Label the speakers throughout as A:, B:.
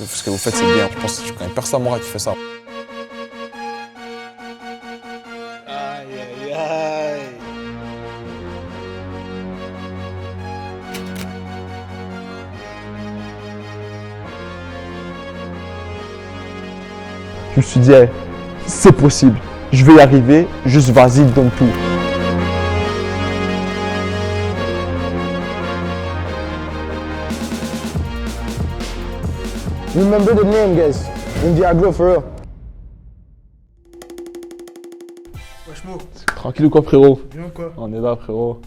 A: ce que vous faites, c'est bien. Je pense que je connais personne à Montréal qui fait ça.
B: Aïe, aïe, aïe.
C: Je me suis dit, hey, c'est possible, je vais y arriver, juste vas-y, donne tout.
D: Remember the name, guys. Indiagro for real.
B: Wesh Mo,
C: Tranquille ou quoi, frérot?
B: bien quoi?
C: On est là, frérot.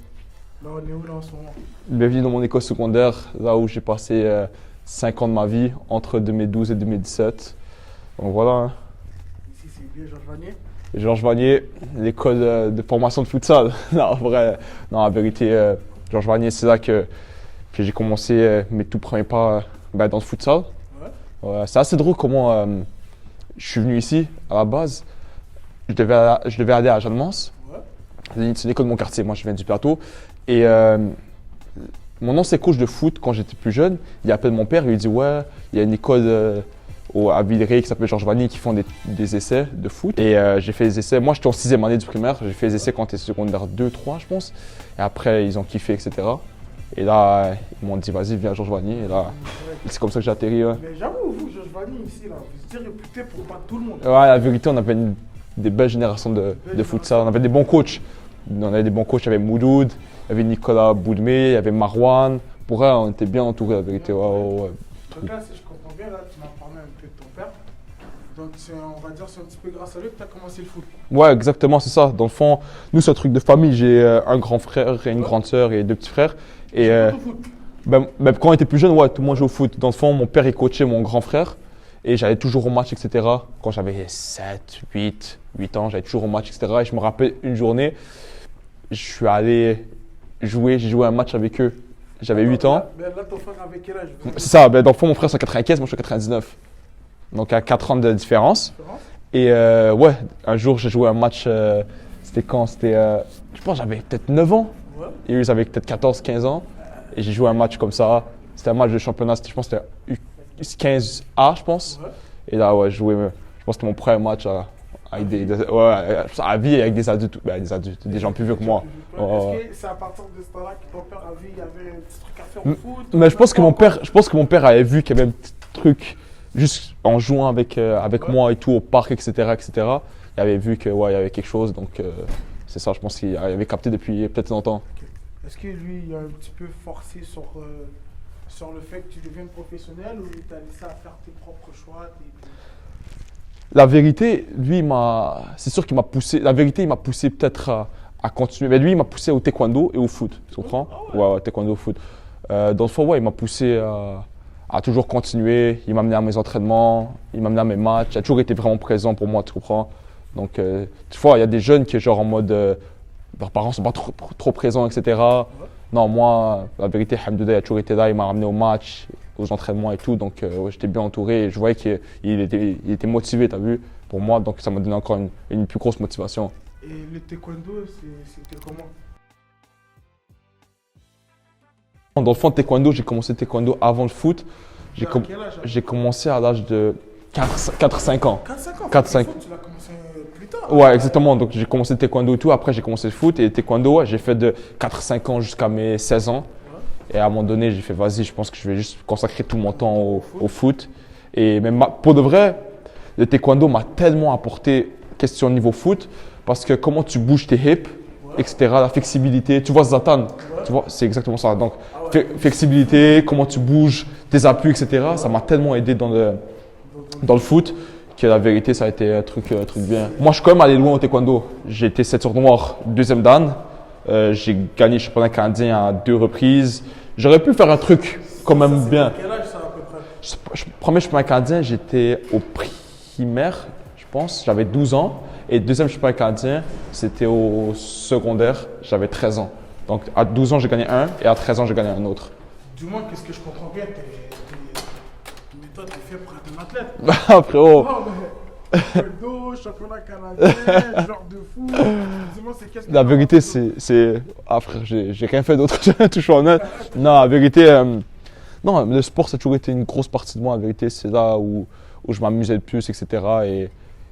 B: Là on est où là en ce moment?
C: Bienvenue dans mon école secondaire, là où j'ai passé 5 ans de ma vie, entre 2012 et 2017. Donc voilà, hein.
B: Ici c'est bien Georges Vanier.
C: Georges Vanier, l'école de formation de futsal. Non, en vrai, non, en vérité, Georges Vanier, c'est là que j'ai commencé mes tout premiers pas dans le futsal. Ouais, c'est assez drôle comment je suis venu ici, à la base. Je devais aller à Jeanne-Mance.
B: Ouais.
C: C'est une école de mon quartier, moi je viens du plateau. Et mon ancien coach de foot, quand j'étais plus jeune, il appelle mon père et il lui dit « Ouais, il y a une école à Villeray qui s'appelle Georges Vanier qui font des essais de foot. » Et j'ai fait les essais. Moi, j'étais en 6e année du primaire. J'ai fait les essais quand j'étais secondaire 2, 3, je pense. Et après, ils ont kiffé, etc. Et là, ils m'ont dit « Vas-y, viens à Georges Vanier. » Et là, c'est comme ça que j'ai atterri. Ouais.
B: Mais j'avoue, vous, Georges Vanier ici, là, vous êtes réputé pour battre tout le monde.
C: Ouais, la vérité, on avait des belles générations de futsal. On avait des bons coachs. On avait des bons coachs. Il y avait Mouloud, il y avait Nicolas Boudmé, il y avait Marwan. Pour eux, on était bien entourés, la vérité. Ouais, ouais.
B: Donc là, si je comprends bien, là, tu m'as parlé un peu de ton père. Donc on va dire c'est un petit peu grâce à lui que tu as commencé le foot.
C: Ouais, exactement, c'est ça. Dans le fond, nous, c'est un truc de famille. J'ai un grand frère et une grande sœur et 2 petits frères. Et
B: Au foot.
C: quand on était plus jeune, ouais, tout le monde jouait au foot. Dans le fond, mon père, il coachait mon grand frère. Et j'allais toujours au match, etc. Quand j'avais 7, 8 ans, j'allais toujours au match, etc. Et je me rappelle une journée, je suis allé jouer, j'ai joué un match avec eux. J'avais 8 ans.
B: Mais là, ton frère avait quel âge?
C: C'est ça, dans le fond, mon frère c'est en 95, moi je suis en 99. Donc à 4 ans de différence. Et ouais, un jour j'ai joué un match, c'était quand? C'était, je pense que j'avais peut-être 9 ans.
B: Ouais.
C: Et eux ils avaient peut-être 14, 15 ans. Et j'ai joué un match comme ça. C'était un match de championnat, je pense que c'était U15A, je pense.
B: Ouais.
C: Et là, ouais, je jouais, je pense que c'était mon premier match avec à vie avec des adultes, des gens plus vieux que moi.
B: Ouais. Est-ce que c'est à partir de ce temps-là que ton père a vu qu'il y avait un petit truc à faire au foot?
C: Mais je pense que mon père avait vu qu'il y avait un petit truc juste en jouant avec moi et tout au parc, etc., etc. Il avait vu que ouais, il y avait quelque chose, donc c'est ça. Je pense qu'il avait capté depuis peut-être longtemps.
B: Okay. Est-ce que lui, il a un petit peu forcé sur le fait que tu deviennes professionnel ou il t'a laissé à faire tes propres choix?
C: La vérité, lui, c'est sûr qu'il m'a poussé. La vérité, il m'a poussé peut-être à continuer. Mais lui, il m'a poussé au taekwondo et au foot. Tu comprends? Ouais, taekwondo, au foot. Dans le fond, ouais, il m'a poussé à toujours continuer. Il m'a amené à mes entraînements, il m'a amené à mes matchs. Il a toujours été vraiment présent pour moi, tu comprends? Donc, tu vois, il y a des jeunes qui, genre, en mode, leurs parents sont pas trop présents, etc. Non, moi, la vérité, Hamdouda, il a toujours été là. Il m'a ramené au match, aux entraînements et tout. Donc, ouais, j'étais bien entouré. Et je voyais qu'il était motivé, tu as vu, pour moi. Donc, ça m'a donné encore une plus grosse motivation.
B: Et le taekwondo, c'était comment?
C: Dans le fond, taekwondo, j'ai commencé taekwondo avant le foot. J'ai commencé à l'âge de 4-5 ans.
B: 4-5 ans?
C: 4-5.
B: Tu l'as commencé plus tard?
C: Ouais, exactement. Donc, j'ai commencé le taekwondo et tout. Après, j'ai commencé le foot. Et taekwondo, ouais, j'ai fait de 4-5 ans jusqu'à mes 16 ans. Et à un moment donné, j'ai fait, vas-y, je pense que je vais juste consacrer tout mon temps au foot. Et même pour de vrai, le taekwondo m'a tellement apporté question niveau foot. Parce que comment tu bouges tes hips, etc., la flexibilité. Tu vois Zlatan, tu vois, c'est exactement ça. Donc, flexibilité, comment tu bouges, tes appuis, etc. Ça m'a tellement aidé dans le foot que la vérité, ça a été un truc bien. Moi, je suis quand même allé loin au taekwondo. J'ai été ceinture noire, 2e dan. J'ai gagné le championnat canadien à 2 reprises. J'aurais pu faire un truc quand même bien.
B: Quel âge ça à peu près?
C: Premier championnat canadien, j'étais au primaire, je pense. J'avais 12 ans. Et 2e championnat canadien, c'était au secondaire. J'avais 13 ans. Donc à 12 ans, j'ai gagné un et à 13 ans, j'ai gagné un autre.
B: Du moins, qu'est-ce que je comprends bien, mais toi, t'es fait pour être un athlète.
C: Ah, frérot.
B: Non, mais taekwondo, championnat canadien, genre de fou. Dis-moi, c'est qu'est-ce que
C: La vérité, c'est. Ah, frère, j'ai rien fait d'autre. J'ai tout choisi en net. Non, la vérité, Non, le sport, ça a toujours été une grosse partie de moi, la vérité. C'est là où je m'amusais le plus, etc.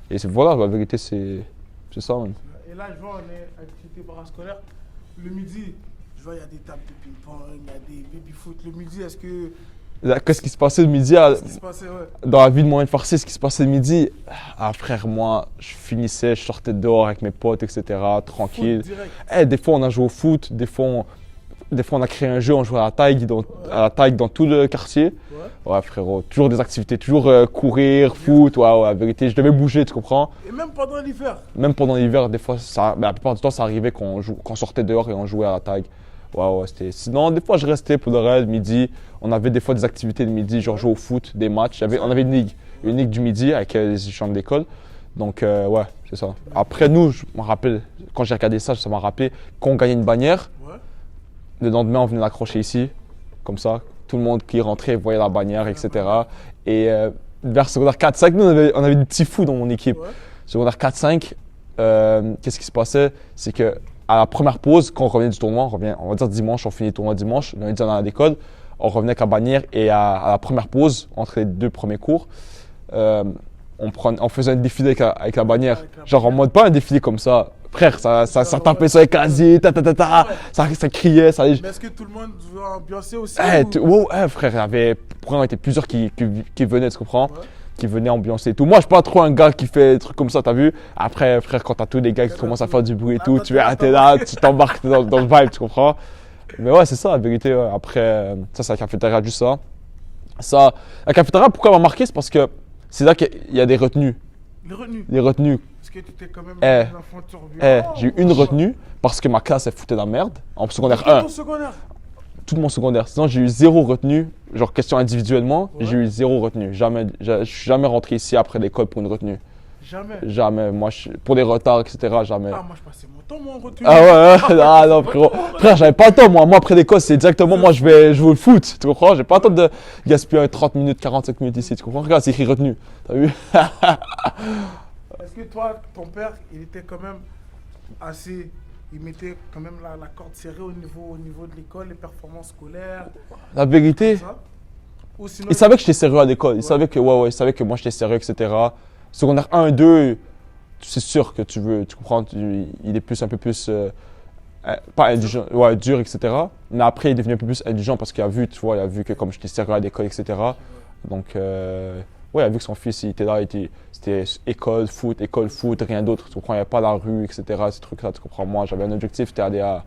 C: Et voilà, la vérité, c'est ça, man.
B: Et là, je vois, on est à activité parascolaire. Le midi, je vois, il y a des tables de ping-pong, il y a des baby-foot. Le midi, est-ce que.
C: Là, qu'est-ce qui se passait le midi
B: Qu'est-ce qui se passait, ouais.
C: dans la vie de moyen de farci, ce qui se passait le midi? Ah, frère, moi, je finissais, je sortais dehors avec mes potes, etc. Tranquille.
B: Foot direct.
C: Des fois, on a joué au foot, des fois, on a créé un jeu, on jouait à la taille dans tout le quartier.
B: Ouais.
C: Ouais, frérot, toujours des activités, toujours courir, foot, ouais, la vérité, je devais bouger, tu comprends?
B: Et même pendant l'hiver.
C: Même pendant l'hiver, des fois, la plupart du temps, ça arrivait qu'on sortait dehors et on jouait à la taille. Ouais, c'était. Sinon, des fois, je restais pour le reste, midi. On avait des fois des activités le midi, genre jouer au foot, des matchs. On avait une ligue du midi avec les étudiants d'école. Donc, ouais, c'est ça. Après, nous, je me rappelle, quand j'ai regardé ça m'a rappelé qu'on gagnait une bannière.
B: Ouais.
C: Le lendemain, on venait l'accrocher ici, comme ça. Tout le monde qui rentrait voyait la bannière, etc. Et vers secondaire 4-5, nous, on avait des petits fous dans mon équipe.
B: Ouais.
C: Secondaire 4-5, qu'est-ce qui se passait? C'est que à la première pause, quand on revenait du tournoi, on va dire dimanche, on finit le tournoi dimanche, lundi on allait à l'école, on revenait avec la bannière et à la première pause, entre les 2 premiers cours, on faisait un défilé avec la bannière. Genre en mode, pas un défilé comme ça. Frère, ça tapait sur les casiers, ça criait, ça allait.
B: Mais est-ce que tout le monde veut ambiancer aussi?
C: Frère, il y avait plusieurs qui venaient, tu comprends?
B: Ouais.
C: Qui venaient ambiancer et tout. Moi, je suis pas trop un gars qui fait des trucs comme ça, t'as vu? Après, frère, quand t'as tous les gars qui commencent à faire du bruit et tout, tu es là, tu t'embarques dans le vibe, tu comprends? Mais ouais, c'est ça, la vérité. Ouais. Après, ça, c'est la cafétéria, juste ça. La cafétéria, pourquoi elle m'a marqué? C'est parce que c'est là qu'il y a des retenues.
B: Les retenues.
C: Est-ce
B: que tu étais quand même un enfant turbulent?
C: j'ai eu une retenue parce que ma classe, elle foutait de la merde. En secondaire 1. Tout mon secondaire. Sinon, j'ai eu 0 retenue. Genre, question individuellement, j'ai eu 0 retenue. Jamais, je suis jamais rentré ici après l'école pour une retenue. Jamais. Moi, pour des retards, etc., jamais.
B: Ah, moi, je passais mon temps, moi, en retenue.
C: Ah ouais, ah non, frérot. Frère, j'avais pas le temps, moi. Moi, après l'école, c'est directement, moi, je vais jouer au foot. Tu comprends? J'ai pas le temps de gaspiller 30 minutes, 45 minutes ici. Tu comprends? Regarde, c'est écrit retenue. T'as vu?
B: Est-ce que toi, ton père, il était quand même assez. Il mettait quand même la corde serrée au niveau de l'école, les performances scolaires?
C: La vérité,
B: Ou sinon,
C: il savait que j'étais sérieux à l'école. Il savait que, il savait que moi, j'étais sérieux, etc. Secondaire 1 et 2, c'est sûr que tu comprends, il est un peu plus, pas indulgent, dur, etc. Mais après, il est devenu un peu plus indulgent parce qu'il a vu, tu vois, il a vu que comme j'étais sérieux à l'école, etc. Donc, il a vu que son fils, il était là, c'était école, foot, rien d'autre. Tu comprends, il n'y avait pas la rue, etc. Ces trucs-là, tu comprends. Moi, j'avais un objectif, c'était aller à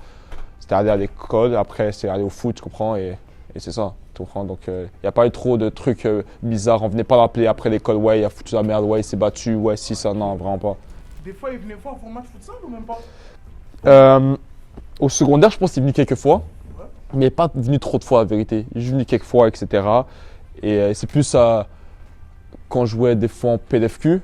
C: l'école. Après, c'est aller au foot, tu comprends, et c'est ça. Tu comprends? Donc, il n'y a pas eu trop de trucs bizarres. On venait pas l'appeler après l'école. Ouais, il a foutu la merde. Ouais, il s'est battu. Ouais, si, ça, non, vraiment pas.
B: Des fois, il venait voir pour match futsal ou même pas?
C: Au secondaire, je pense qu'il est venu quelques fois.
B: Ouais.
C: Mais il n'est pas venu trop de fois, la vérité. Il est venu quelques fois, etc. Et c'est plus quand je jouais des fois en PLFQ. Ouais.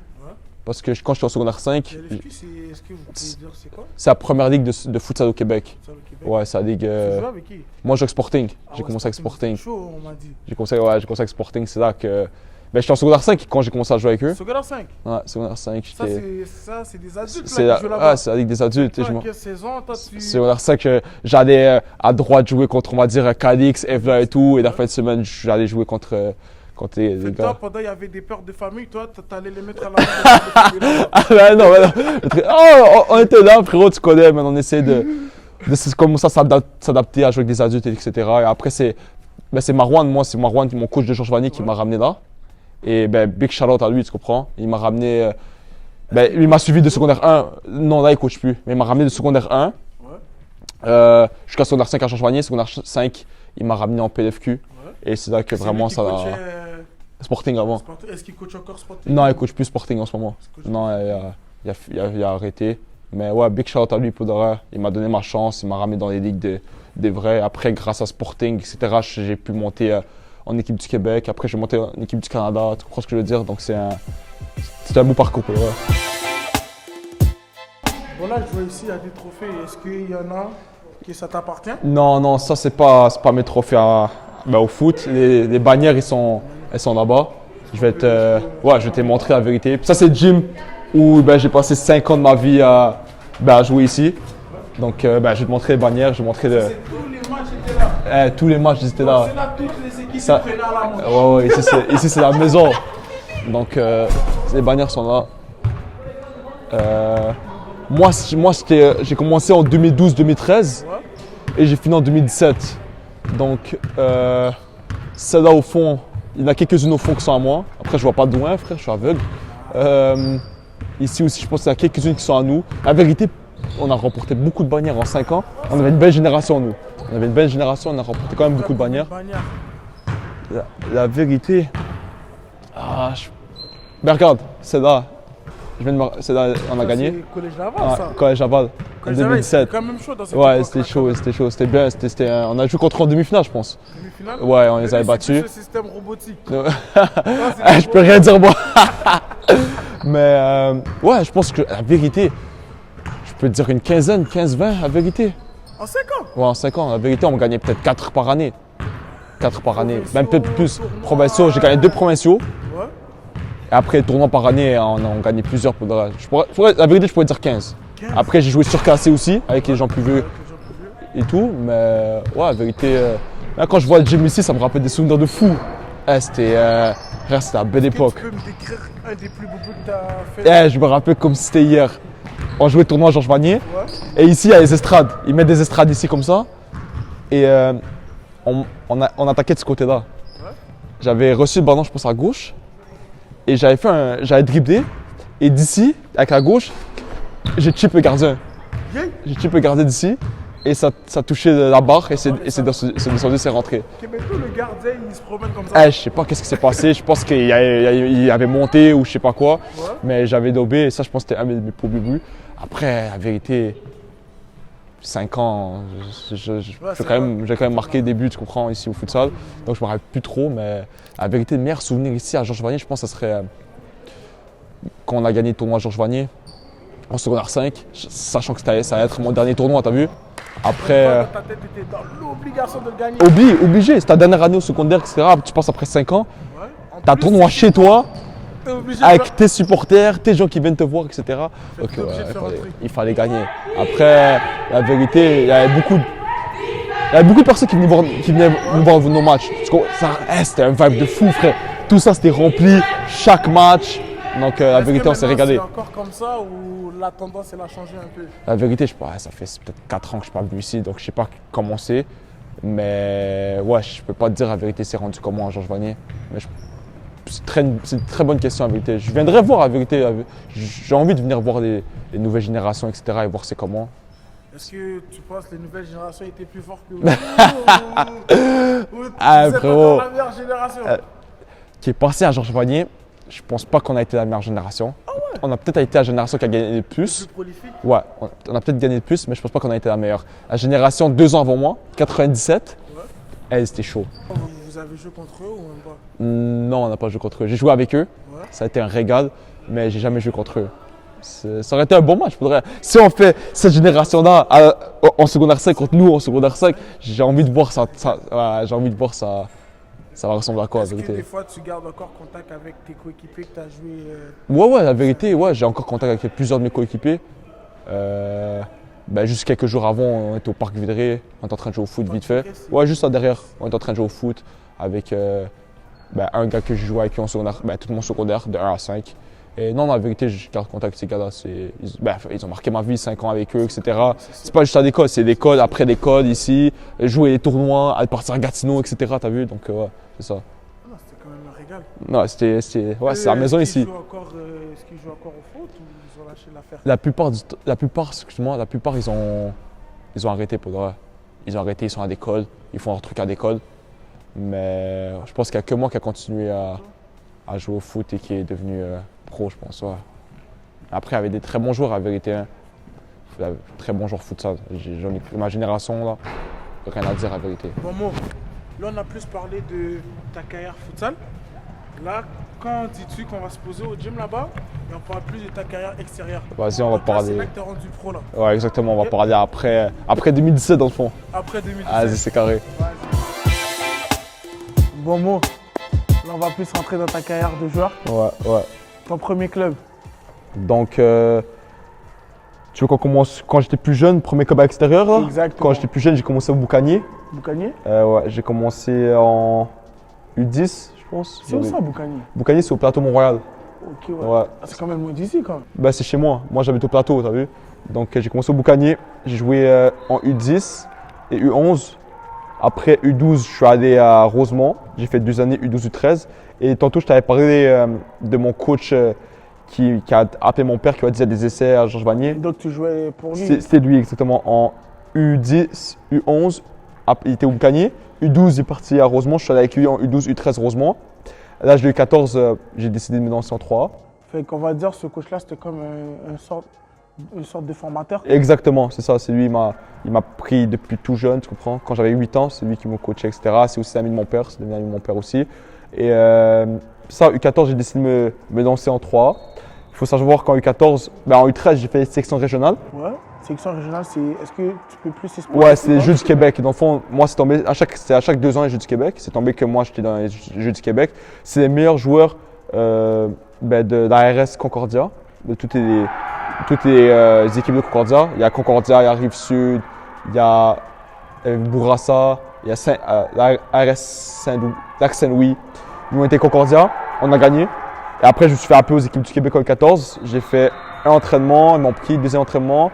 C: Parce que quand j'étais en secondaire 5.
B: PLFQ, est-ce que vous pouvez dire c'est quoi?
C: C'est la première ligue de futsal au Québec. Ouais, c'est la ligue.
B: Tu jouais avec qui?
C: Moi, je joue avec Sporting. J'ai
B: ouais,
C: commencé avec Sporting.
B: Chaud, on m'a dit.
C: J'ai commencé avec Sporting. C'est là que. Ben, j'étais en secondaire 5 quand j'ai commencé à jouer avec eux.
B: Secondaire 5?
C: Ouais, secondaire 5.
B: Ça, c'est des adultes
C: c'est
B: là, qui jouent là-bas.
C: c'est la ligue des adultes.
B: Toi, quelle saison, toi, tu...
C: Secondaire 5, j'allais à droite jouer contre, on va dire, Calix, Evla et tout. Et la fin de semaine, j'allais jouer contre les gars.
B: Toi, pendant il y avait des peurs de famille, toi, t'allais les mettre à la
C: Ah ben non. Oh, on était là, frérot, tu connais, mais on essayait de commencer à s'adapter à jouer avec des adultes, etc. Et après, c'est Marwan, mon coach de Georges Vanier qui m'a ramené là. Et ben, big shout out à lui, tu comprends? Il m'a ramené. Il m'a suivi de secondaire 1. Non, là, il coach plus. Mais il m'a ramené de secondaire 1. Ouais. Jusqu'à secondaire 5 à Georges Vanier. Secondaire 5, il m'a ramené en PLFQ. Ouais. Et c'est là que vraiment ça a. Sporting avant.
B: Est-ce qu'il coach encore Sporting?
C: Non, il coach plus Sporting en ce moment. Non, il a arrêté. Mais ouais, big shout out à lui pour de il m'a donné ma chance, il m'a ramené dans les ligues des vrais. Après, grâce à Sporting, etc., j'ai pu monter en équipe du Québec. Après, j'ai monté en équipe du Canada. Tu comprends ce que je veux dire? Donc, c'est un beau parcours. Ouais.
B: Voilà, je vois ici, il y a des trophées. Est-ce qu'il y en a qui ça t'appartient?
C: Non, ça, c'est pas mes trophées au foot. Les bannières, elles sont là-bas. Je vais te montrer la vérité. Puis ça, c'est le gym où j'ai passé 5 ans de ma vie à jouer ici. Donc, je vais te montrer les bannières, je vais te montrer
B: Tous les matchs étaient là.
C: Tous les matchs, ils étaient là.
B: C'est là toutes les équipes.
C: Ça,
B: prenait à la main.
C: ouais, ici c'est la maison. Donc les bannières sont là. Moi j'ai commencé en 2012-2013
B: Ouais.
C: et j'ai fini en 2017. Donc celle-là au fond, il y en a quelques-unes au fond qui sont à moi. Après je vois pas de loin, frère, je suis aveugle. Ici aussi je pense qu'il y en a quelques-unes qui sont à nous. La vérité, on a remporté beaucoup de bannières en 5 ans. On avait une belle génération nous. On avait une belle génération, on a remporté quand même beaucoup de bannières. La vérité. Mais regarde, c'est là. C'est là, on a gagné.
B: C'est Collège Laval,
C: Ah,
B: ça.
C: Collège Laval, en
B: Collège Laval,
C: 2017.
B: c'était quand même chaud dans cette
C: Ouais,
B: époque-là,
C: c'était
B: quand
C: chaud,
B: même.
C: c'était chaud, c'était bien. On a joué contre en demi-finale, je pense.
B: Demi-finale.
C: Ouais, on les
B: Mais
C: avait
B: c'est
C: battus.
B: plus le système robotique.
C: Je peux rien dire, moi. Mais ouais, je pense que la vérité, je peux te dire une quinzaine, 15-20, la vérité.
B: En 5 ans.
C: Ouais, en 5 ans, la vérité, on gagnait peut-être 4 par année. 4 par année,
B: Provinciaux,
C: même peut-être plus.
B: tournois.
C: Provinciaux, j'ai gagné 2 provinciaux.
B: Ouais.
C: Et après, tournoi par année, on gagnait plusieurs. La vérité, je pourrais dire 15.
B: 15.
C: Après, j'ai joué surclassé aussi, avec les gens plus vieux
B: Avec les gens plus vieux.
C: et tout. Mais ouais, la vérité, là, quand je vois le gym ici, ça me rappelle des souvenirs de fou. C'était la belle époque.
B: Tu peux me décrire un des plus beaux buts que tu as fait?
C: Je me rappelle comme si c'était hier. On jouait le tournoi à Georges Vanier.
B: Ouais.
C: Et ici, il y a les estrades. Ils mettent des estrades ici comme ça. Et on attaquait de ce côté-là.
B: Ouais.
C: J'avais reçu le ballon, je pense, à gauche. Et j'avais dribblé. Et d'ici, avec la gauche, j'ai chip le gardien.
B: Yeah.
C: J'ai chip le gardien d'ici. Et ça touchait la barre et c'est descendu, c'est rentré.
B: Ok, mais tout le gardien, il se promène comme ça.
C: Je sais pas qu'est-ce qui s'est passé. Je pense qu'il avait monté ou je sais pas quoi.
B: Ouais.
C: Mais j'avais dobé et ça, je pense que c'était un de mes premiers buts. Après, la vérité, 5 ans, j'ai quand même marqué des buts, tu comprends, ici au futsal. Donc je me rappelle plus trop, mais la vérité, le meilleur souvenir ici à Georges Vanier, je pense que ce serait quand on a gagné le tournoi à Georges Vanier en secondaire 5, sachant que ça allait être mon dernier tournoi, t'as vu? Après,
B: Dans ta tête, tu étais dans l'obligation de le gagner.
C: obligé, c'est ta dernière année au secondaire, etc. Tu passes après 5 ans,
B: Ouais. En
C: t'as un
B: plus,
C: tournoi chez toi,
B: t'es obligé de
C: avec
B: faire-
C: tes supporters, tes gens qui viennent te voir, etc. Donc
B: t'es obligé de faire un truc.
C: il fallait gagner. Après, la vérité, il y avait beaucoup de personnes qui venaient nous voir nos matchs. C'était un vibe de fou, frère. Tout ça, c'était rempli, chaque match. Donc la
B: Est-ce que
C: vérité, on s'est
B: maintenant,
C: régalé.
B: C'est encore comme ça ou la tendance, elle a changé un peu?
C: La vérité, je sais pas, ça fait peut-être 4 ans que je suis pas venu ici, donc je sais pas comment c'est. Mais ouais, je peux pas te dire la vérité, c'est rendu comment à Georges Vanier. Mais c'est une très bonne question, la vérité. Je viendrai voir la vérité. J'ai envie de venir voir les nouvelles générations, etc. et voir c'est comment.
B: Est-ce que tu penses que les nouvelles générations étaient plus fortes que vous ou
C: Ah,
B: vous êtes
C: frérot.
B: encore la meilleure génération?
C: Qui est passé à Georges Vanier, je pense pas qu'on a été la meilleure génération. On a peut-être été la génération qui a gagné le plus.
B: Plus prolifique?
C: Ouais, on a peut-être gagné le plus, mais je pense pas qu'on a été la meilleure. La génération 2 ans avant moi, 97,
B: Ouais.
C: elle, c'était chaud.
B: Vous avez joué contre eux ou même pas?
C: Non, on n'a pas joué contre eux. J'ai joué avec eux,
B: Ouais.
C: ça a été un régal, mais j'ai jamais joué contre eux. Ça aurait été un bon match. Si on fait cette génération-là en secondaire 5 contre nous en secondaire 5, j'ai envie de voir ça. Ouais, j'ai envie de voir ça. Ça va ressembler à quoi, la
B: Est-ce que
C: vérité?
B: des fois tu gardes encore contact avec tes coéquipiers que tu as joué
C: Ouais, la vérité, ouais, j'ai encore contact avec plusieurs de mes coéquipiers. Juste quelques jours avant, on était au parc Villeray, on était en train de jouer au foot vite fait. Ouais, juste là derrière, on était en train de jouer au foot avec un gars que j'ai joué avec lui en secondaire, tout mon secondaire, de 1 à 5. Et non, la vérité, je garde contact avec ces gars-là. Ils ont marqué ma vie, 5 ans avec eux, etc. C'est pas juste à l'école, c'est l'école, après l'école, ici, jouer les tournois, aller partir à Gatineau, etc. T'as vu? Donc, ouais, c'est ça.
B: Ah, c'était quand même un régal.
C: Non, c'est la maison ici.
B: Est-ce qu'ils jouent encore au foot ou ils ont lâché l'affaire?
C: La plupart, ils ont arrêté pour de vrai. Ils ont arrêté, ils sont à l'école, ils font leur truc à l'école. Mais je pense qu'il n'y a que moi qui a continué à jouer au foot et qui est devenu pro, je pense. Ouais. Après, il y avait des très bons joueurs, la vérité. Hein. Très bons joueurs futsal. Ma génération, là, rien à dire, la vérité.
B: Bon mot, là on a plus parlé de ta carrière futsal. Là, quand dis-tu qu'on va se poser au gym là-bas et on parle plus de ta carrière extérieure?
C: Vas-y, on va
B: Donc là,
C: parler.
B: C'est là que tu es rendu pro là.
C: Ouais, exactement, on va parler après 2017 dans le fond.
B: Après 2017.
C: Vas-y, c'est carré.
B: Bon mot, là on va plus rentrer dans ta carrière de joueur.
C: Ouais.
B: Ton premier club?
C: Donc, tu veux qu'on commence quand j'étais plus jeune, premier club à l'extérieur là?
B: Exactement.
C: Quand j'étais plus jeune, j'ai commencé au Boucanier.
B: Boucanier?
C: Ouais, j'ai commencé en U10, je pense.
B: C'est où ça, Boukani?
C: Boukani, c'est au plateau Mont-Royal.
B: Ok, ouais.
C: Ouais.
B: Ah, c'est quand même loin d'ici, quand même.
C: Ben, c'est chez moi. Moi, j'habite au plateau, t'as vu? Donc, j'ai commencé au Boukani. J'ai joué en U10 et U11. Après U12, je suis allé à Rosemont. J'ai fait 2 années U12, U13. Et tantôt, je t'avais parlé de mon coach qui a appelé mon père, qui a dit des essais à Georges Vanier.
B: Donc, tu jouais pour lui?
C: C'était lui, exactement. En U10, U11, il était au Boukani. U12, il est parti à Rosemont. Je suis allé avec lui en U12, U13 Rosemont. À l'âge de 14, j'ai décidé de me lancer en 3A.
B: Fait qu'on va dire, ce coach-là, c'était comme une sorte de formateur.
C: Exactement, c'est ça. C'est lui, il m'a pris depuis tout jeune, tu comprends. Quand j'avais 8 ans, c'est lui qui m'a coaché, etc. C'est aussi l'ami de mon père, c'est devenu l'ami de mon père aussi. Et ça, U14, j'ai décidé de me lancer en 3A. Il faut savoir qu'en U14, en U13, j'ai fait section régionale.
B: Ouais. Sélection régionale, c'est. Est-ce que tu peux plus expliquer?
C: Ouais, c'est les Jeux du Québec. Dans le fond, moi, c'est tombé à chaque 2 ans les Jeux du Québec. C'est tombé que moi, j'étais dans les Jeux du Québec. C'est les meilleurs joueurs de l'ARS Concordia, de toutes les équipes de Concordia. Il y a Concordia, il y a Rive-Sud, il y a Bourassa, il y a l'ARS Saint-Louis. Nous, on était Concordia, on a gagné. Et après, je me suis fait appeler aux équipes du Québec en 14. J'ai fait un entraînement, ils m'ont pris, 2e entraînement.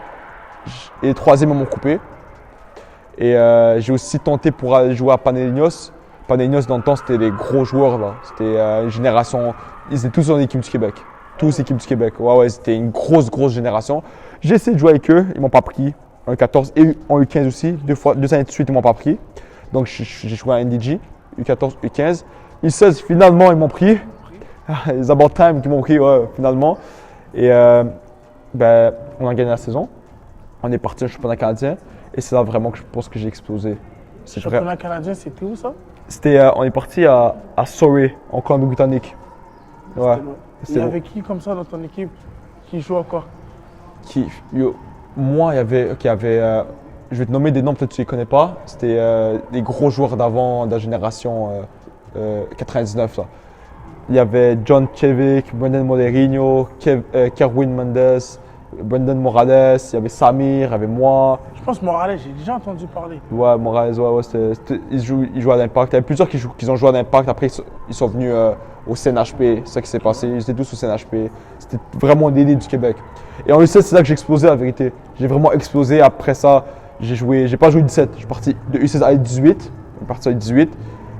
C: Et 3e, ils m'ont coupé. Et j'ai aussi tenté pour aller jouer à Panelinos. Panelinos, dans le temps, c'était les gros joueurs, là. C'était une génération. Ils étaient tous dans l'équipe du Québec. Tous équipes du Québec. Ouais, c'était une grosse génération. J'ai essayé de jouer avec eux. Ils ne m'ont pas pris. En U14 et en U15 aussi. 2 années de suite, ils ne m'ont pas pris. Donc, j'ai joué à NDG. U14, U15. U16, finalement, ils m'ont pris. Les About Time qui m'ont pris, ouais, finalement. Et on a gagné la saison. On est parti au championnat canadien et c'est là vraiment que je pense que j'ai explosé.
B: Le championnat canadien, c'était où ça?
C: On est parti à Surrey, en Colombie-Britannique. Ouais.
B: Il y avait qui comme ça dans ton équipe qui joue encore?
C: Moi, il y avait, je vais te nommer des noms, peut-être que tu ne les connais pas. C'était des gros joueurs d'avant, de la génération 99. Ça. Il y avait John Chevik, Brendan Molerino, Kerwin Mendes, Brendan Morales, il y avait Samir, il y avait moi.
B: Je pense Morales, j'ai déjà entendu parler.
C: Ouais, Morales, ouais, ils jouaient à l'Impact. Il y avait plusieurs qui ont joué à l'Impact. Après, ils sont venus au CNHP. C'est ça qui s'est passé. Ils étaient tous au CNHP. C'était vraiment l'élite du Québec. Et en U16, c'est là que j'ai explosé, la vérité. J'ai vraiment explosé. Après ça, j'ai pas joué 17. Je suis parti de U16 à U18. Je suis parti à U18.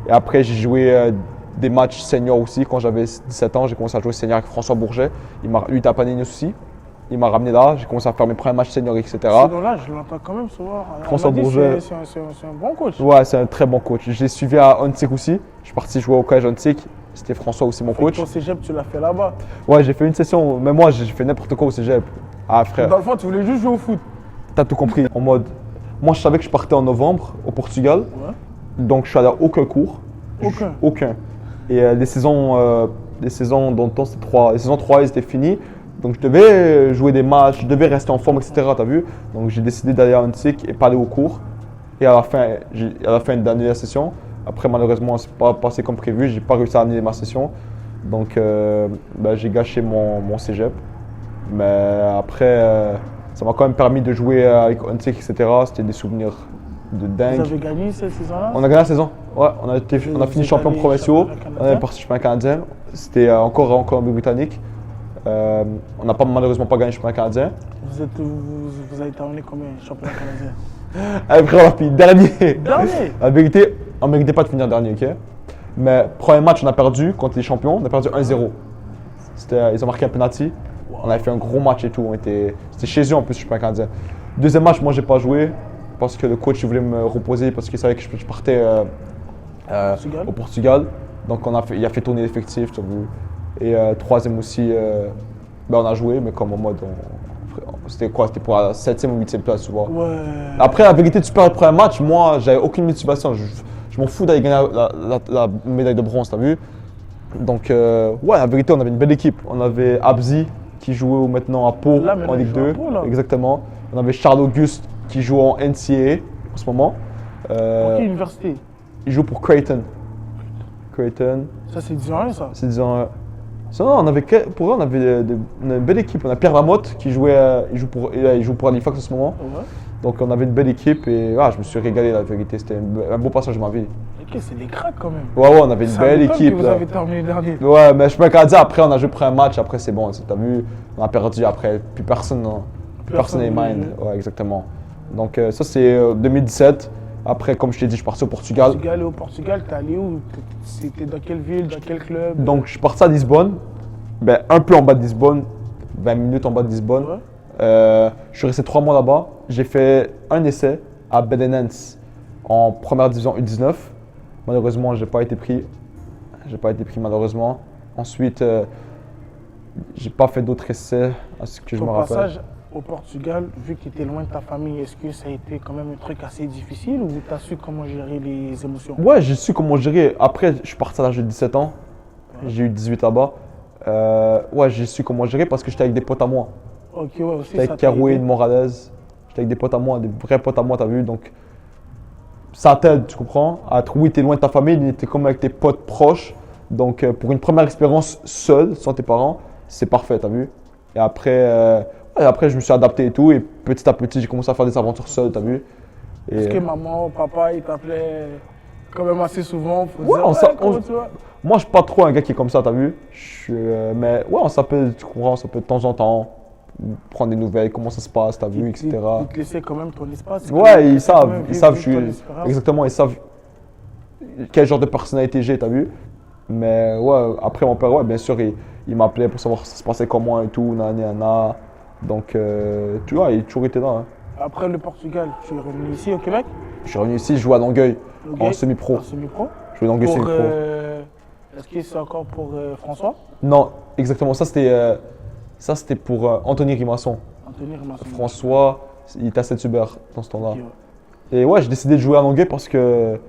C: Et après, j'ai joué des matchs seniors aussi. Quand j'avais 17 ans, j'ai commencé à jouer senior avec François Bourget. Lui, était à Panenius aussi. Il m'a ramené là, j'ai commencé à faire mes premiers matchs seniors, etc.
B: Sinon là, je l'entends quand même souvent.
C: François Bourget.
B: C'est un bon coach.
C: Ouais, c'est un très bon coach. Je l'ai suivi à Ontic aussi. Je suis parti jouer au collège Ontic. C'était François aussi mon coach.
B: Ton cégep, tu l'as fait là-bas.
C: Ouais, j'ai fait une session. Mais moi, j'ai fait n'importe quoi au cégep. Ah, frère.
B: Dans le fond, tu voulais juste jouer au foot.
C: T'as tout compris. En mode, moi, je savais que je partais en novembre au Portugal.
B: Ouais.
C: Donc, je suis allé à aucun cours. Aucun. Et les saisons dans le temps, c'était 3. Les saisons 3, elles étaient finies. Donc je devais jouer des matchs, je devais rester en forme, etc. T'as vu? Donc j'ai décidé d'aller à Ontic et pas aller au cours. Et à la fin d'annuler la session. Après malheureusement, c'est pas passé comme prévu. J'ai pas réussi à annuler ma session. Donc j'ai gâché mon cégep. Mais après, ça m'a quand même permis de jouer avec Ontic, etc. C'était des souvenirs de dingue.
B: Vous avez gagné cette saison-là?
C: On a gagné la saison. Ouais, on a fini champion provinciaux. On est parti champion canadien. C'était encore en Colombie-Britannique. On n'a malheureusement pas gagné le championnat canadien.
B: Vous avez terminé combien, championnat canadien?
C: Après, on a fini dernier.
B: Dernier?
C: La vérité, on ne méritait pas de finir dernier, ok? Mais premier match, on a perdu contre les champions. On a perdu 1-0. Ils ont marqué un penalty. On avait fait un gros match et tout. C'était chez eux en plus, le championnat canadien. Deuxième match, moi, j'ai pas joué parce que le coach voulait me reposer parce qu'il savait que je partais au Portugal. Donc, il a fait tourner l'effectif, tu as vu. Et troisième aussi, on a joué, mais comme en mode. C'était quoi? C'était pour la 7e ou 8e place, tu vois.
B: Ouais.
C: Après, la vérité, tu perds le premier match. Moi, j'avais aucune motivation. Je m'en fous d'aller gagner la médaille de bronze, t'as vu? Donc, ouais, la vérité, on avait une belle équipe. On avait Abzi qui jouait maintenant à Pau
B: Là,
C: en Ligue 2.
B: Pau, là.
C: Exactement. On avait Charles Auguste qui joue en NCAA en ce moment.
B: Pour quelle université?
C: Il joue pour Creighton.
B: Ça, c'est 10 ans, ça?
C: C'est disant. Non, on avait une belle équipe. On a Pierre Lamotte qui il joue pour Halifax en ce moment.
B: Ouais.
C: Donc on avait une belle équipe et je me suis régalé la vérité. C'était un beau passage de ma vie.
B: Ok, c'est des cracks quand même.
C: Ouais, on avait une belle équipe.
B: Vous
C: là.
B: avez terminé dernier.
C: Ouais, mais je peux pas dire après, on a joué pour un match, après c'est bon, t'as vu, on a perdu après, plus personne n'est mind. Ouais, exactement. Donc ça c'est 2017. Après, comme je t'ai dit, je suis parti au Portugal.
B: Et au Portugal, t'es allé où? C'était dans quelle ville, dans quel club?
C: Donc je suis parti à Lisbonne, un peu en bas de Lisbonne, 20 minutes en bas de Lisbonne.
B: Ouais.
C: Je suis resté 3 mois là-bas. J'ai fait un essai à Belenenses en première division U19. Malheureusement, j'ai pas été pris. Malheureusement. Ensuite, j'ai pas fait d'autres essais à ce que je me
B: Ton
C: rappelle.
B: passage au Portugal, vu que tu étais loin de ta famille, est-ce que ça a été quand même un truc assez difficile ou tu as su comment gérer les émotions?
C: Ouais, j'ai su comment gérer. Après, je suis parti à l'âge de 17 ans.
B: Ouais.
C: J'ai eu 18 là-bas. Ouais, j'ai su comment gérer parce que j'étais avec des potes à moi.
B: Ok, ouais, aussi
C: J'étais
B: ça
C: avec
B: t'a
C: Caroué,
B: aidé.
C: Morales. J'étais avec des potes à moi, des vrais potes à moi, t'as vu. Donc, ça t'aide, tu comprends? Oui, t'es loin de ta famille, mais t'es comme avec tes potes proches. Donc, pour une première expérience seule, sans tes parents, c'est parfait, t'as vu? Et après, je me suis adapté et tout. Et petit à petit, j'ai commencé à faire des aventures seul, t'as vu? Et,
B: Est-ce que maman, papa, ils t'appelaient quand même assez souvent? Faut
C: Ouais,
B: dire, comment tu vas?
C: moi, je suis pas trop un gars qui est comme ça, t'as vu? Mais ouais, on s'appelle, tu comprends, on s'appelle de temps en temps. Prendre des nouvelles, comment ça se passe, t'as vu, etc.
B: Ils te laissaient quand même ton espace. C'est quand
C: Ouais,
B: même-
C: ils
B: c'est quand
C: savent,
B: même
C: ils savent,
B: vivre ton expérience.
C: exactement, ils savent quel genre de personnalité j'ai, t'as vu? Mais ouais, après mon père, ouais, bien sûr, il m'appelait pour savoir si ça se passait comment et tout, nana. Donc, tu vois, il a toujours été là. Hein.
B: Après le Portugal, tu es revenu ici au Québec?
C: Je suis revenu ici, je jouais à Longueuil,
B: Ok.
C: en semi-pro.
B: En semi-pro?
C: Je jouais à Longueuil
B: Pour,
C: semi-pro.
B: est-ce que c'est encore pour François?
C: Non, exactement, ça c'était pour Anthony Rimasson.
B: Anthony Rimasson.
C: François, il était à Saint-Hubert dans ce temps-là.
B: Ok, ouais.
C: Et ouais, j'ai décidé de jouer à Longueuil parce que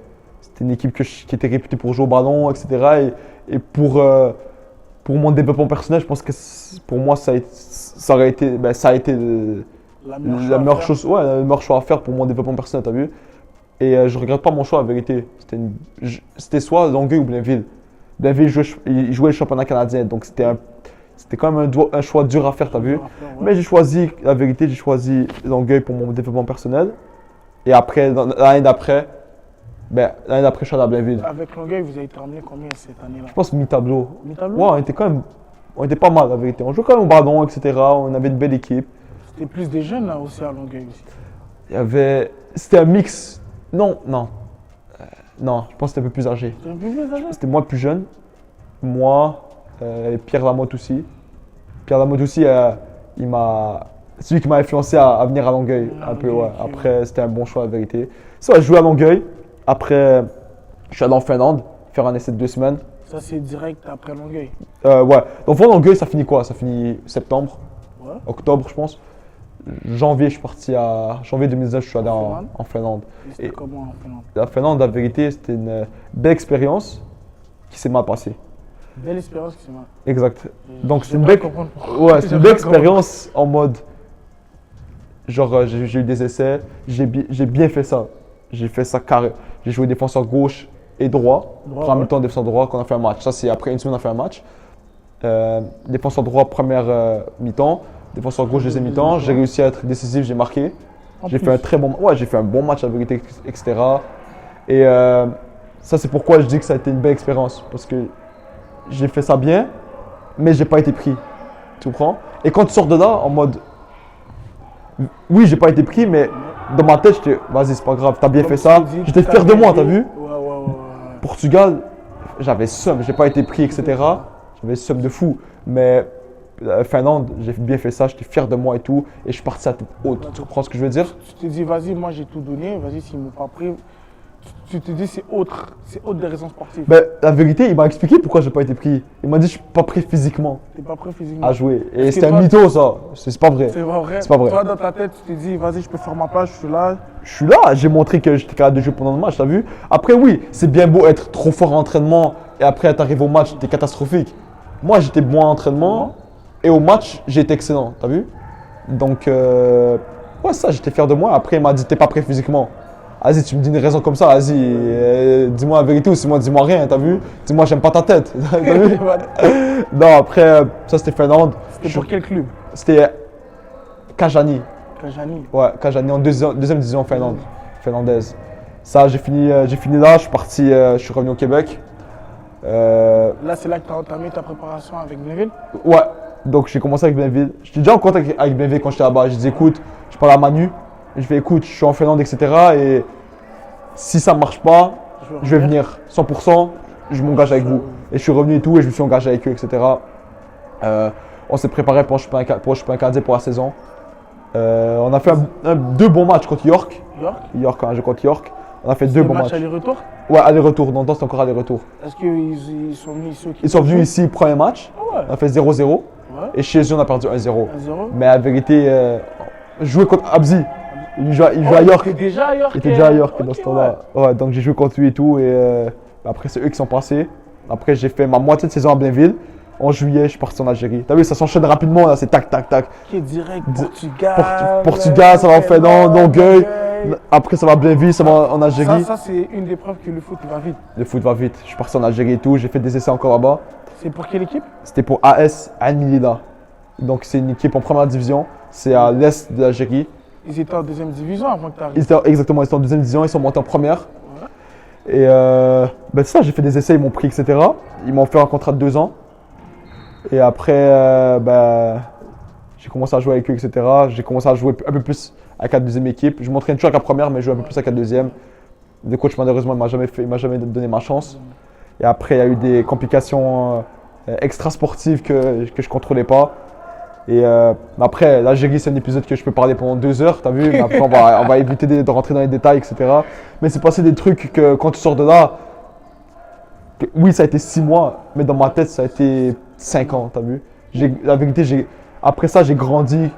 C: c'était une équipe qui était réputée pour jouer au ballon, etc. Et pour mon développement personnel, je pense que pour moi, ça a été
B: La
C: la meilleure chose, ouais, le meilleur choix à faire pour mon développement personnel, t'as vu? Et je regrette pas mon choix, la vérité. C'était soit Longueuil ou Blainville. Blainville il jouait le championnat canadien, donc c'était quand même un choix dur à faire, t'as vu? Mais j'ai choisi, la vérité, j'ai choisi Longueuil pour mon développement personnel. Et après, l'année d'après, je suis allé à Blainville.
B: Avec Longueuil, vous avez terminé combien cette année-là?
C: Je pense mi-tableau.
B: Mi-tableau?
C: Ouais, on était pas mal, la vérité. On jouait quand même au ballon, etc. On avait une belle équipe.
B: C'était plus des jeunes là aussi à Longueuil aussi.
C: C'était un mix. Non, je pense que c'était un peu plus âgé.
B: C'était un peu plus âgé?
C: C'était moi le plus jeune. Moi, et Pierre Lamotte aussi. Pierre Lamotte aussi, c'est lui qui m'a influencé à venir à Longueuil.
B: Ah,
C: Un peu,
B: ok,
C: ouais.
B: ok,
C: Après, c'était un bon choix, la vérité. Ça, je jouais à Longueuil. Après, je suis allé en Finlande, faire un essai de 2 semaines.
B: Ça, c'est direct après Longueuil.
C: Ouais. Donc, Longueuil, ça finit quoi? Ça finit septembre,
B: Ouais.
C: octobre, je pense. Janvier 2019, je suis allé
B: Finlande.
C: en Finlande.
B: Et c'était
C: Et-
B: comment en Finlande?
C: La Finlande, la vérité, c'était une belle expérience qui s'est mal passée.
B: Belle expérience qui s'est mal.
C: Exact. Donc, c'est une
B: J'aimerais
C: belle,
B: comprendre.
C: ouais, c'est une
B: J'aimerais
C: belle expérience en mode. Genre, j'ai eu des essais, j'ai bien fait ça. J'ai fait ça carré. J'ai joué défenseur gauche et droit.
B: Droit,
C: Premier
B: ouais.
C: mi-temps, défenseur droit, qu'on a fait un match. Ça, c'est après une semaine, on a fait un match. Défenseur droit, première mi-temps. Défenseur gauche, deuxième mi-temps. J'ai réussi à être décisif, j'ai marqué.
B: En
C: J'ai
B: plus.
C: fait un très bon, ouais, j'ai fait un bon match, la vérité, etc. Et ça, c'est pourquoi je dis que ça a été une belle expérience. Parce que j'ai fait ça bien, mais j'ai pas été pris. Tu comprends? Et quand tu sors de là, en mode. Oui, j'ai pas été pris, mais dans ma tête, j'étais. Vas-y, c'est pas grave, t'as bien
B: Comme
C: fait
B: tu
C: ça.
B: dis,
C: J'étais
B: t'as
C: fier de
B: bien
C: moi,
B: fait.
C: t'as vu?
B: Ouais.
C: Portugal, j'avais somme, j'ai pas été pris, etc. J'avais somme de fou. Mais Finlande, j'ai bien fait ça, j'étais fier de moi et tout. Et je suis parti à tête haute. Tu comprends ce que je veux dire?
B: Tu te dis, vas-y, moi j'ai tout donné, vas-y, s'ils ne m'ont pas pris. Tu te dis, c'est autre des raisons sportives.
C: Ben, la vérité, il m'a expliqué pourquoi j'ai pas été pris. Il m'a dit, je suis pas prêt physiquement
B: T'es pas prêt physiquement.
C: à jouer. Et
B: Est-ce que
C: c'était un
B: toi-
C: mytho, ça. C'est pas vrai.
B: C'est pas vrai.
C: C'est pas vrai.
B: Toi, dans ta tête, tu te dis, vas-y, je peux faire ma place, je suis là.
C: Je suis là, j'ai montré que j'étais capable de jouer pendant le match, t'as vu? Après, oui, c'est bien beau être trop fort en entraînement et après, t'arrives au match, t'es catastrophique. Moi, j'étais bon en entraînement et au match, j'ai été excellent, t'as vu? Donc, ouais, ça, j'étais fier de moi. Après, il m'a dit, t'es pas prêt physiquement. Vas-y, tu me dis une raison comme ça, vas-y, dis-moi la vérité ou sinon dis-moi rien, t'as vu? Dis-moi, j'aime pas ta tête, t'as vu? Non, après, ça, c'était Finlande.
B: C'était pour quel club?
C: C'était Kajani.
B: Kajani.
C: Ouais, Kajani en deuxième division finlandaise. Ça, j'ai fini là, je suis parti, je suis revenu au Québec.
B: Là, c'est là que tu as entamé ta préparation avec Blainville.
C: Ouais, donc j'ai commencé avec Blainville. J'étais déjà en contact avec Blainville quand j'étais là-bas. Je disais, écoute, je parle à Manu. Je fais, écoute, je suis en Finlande, etc. Et si ça ne marche pas, je vais venir 100%, je m'engage avec vous. Et je suis revenu et tout, et je me suis engagé avec eux, etc. On s'est préparé pour le championnat canadien pour la saison. On a fait deux bons matchs contre York. York, quand j'ai contre York. On a fait deux bons matchs.
B: Aller-retour?
C: Ouais, aller-retour. Dans le temps, c'était encore aller-retour.
B: Est-ce qu'ils sont venus ici?
C: Ils sont venus ici, premier match.
B: Ah ouais.
C: On a fait 0-0.
B: Ouais.
C: Et chez eux, on a perdu 1-0.
B: 1-0.
C: Mais la vérité, jouer contre Abzi. Il jouait à York.
B: Il était déjà à York.
C: Il était déjà à York dans
B: Ok,
C: ce temps-là. Ouais, donc j'ai joué contre lui et tout. Et après, c'est eux qui sont passés. Après, j'ai fait ma moitié de saison à Blainville. En juillet, je suis parti en Algérie. T'as vu, ça s'enchaîne rapidement, là, c'est tac, tac, tac.
B: Qui est direct Portugal.
C: Portugal, ça va en Finlande, Longueuil. Après, ça va à Blainville, ça va en Algérie.
B: Ça c'est une des preuves que le foot va vite.
C: Le foot va vite. Je suis parti en Algérie et tout. J'ai fait des essais encore là-bas.
B: C'est pour quelle équipe?
C: C'était pour AS Al Milila. Donc, c'est une équipe en première division. C'est à l'est de l'Algérie.
B: Ils étaient en deuxième division avant que tu arrives.
C: Exactement, ils étaient en deuxième division. Ils sont montés en première. Et ben ça, j'ai fait des essais, ils m'ont pris, etc. Ils m'ont fait un contrat de 2 ans. Et après, j'ai commencé à jouer avec eux, etc. J'ai commencé à jouer un peu plus avec la deuxième équipe. Je m'entraîne toujours avec la première, mais je joue un peu plus avec la deuxième. Le coach, malheureusement, il m'a jamais donné ma chance. Et après, il y a eu des complications extra-sportives que je ne contrôlais pas. Et après, l'Algérie, c'est un épisode que je peux parler pendant 2 heures, t'as vu? Mais après, on va éviter de rentrer dans les détails, etc. Mais c'est passé des trucs que quand tu sors de là, oui, ça a été 6 mois, mais dans ma tête, ça a été 5 ans, t'as vu? La vérité, après ça, j'ai grandi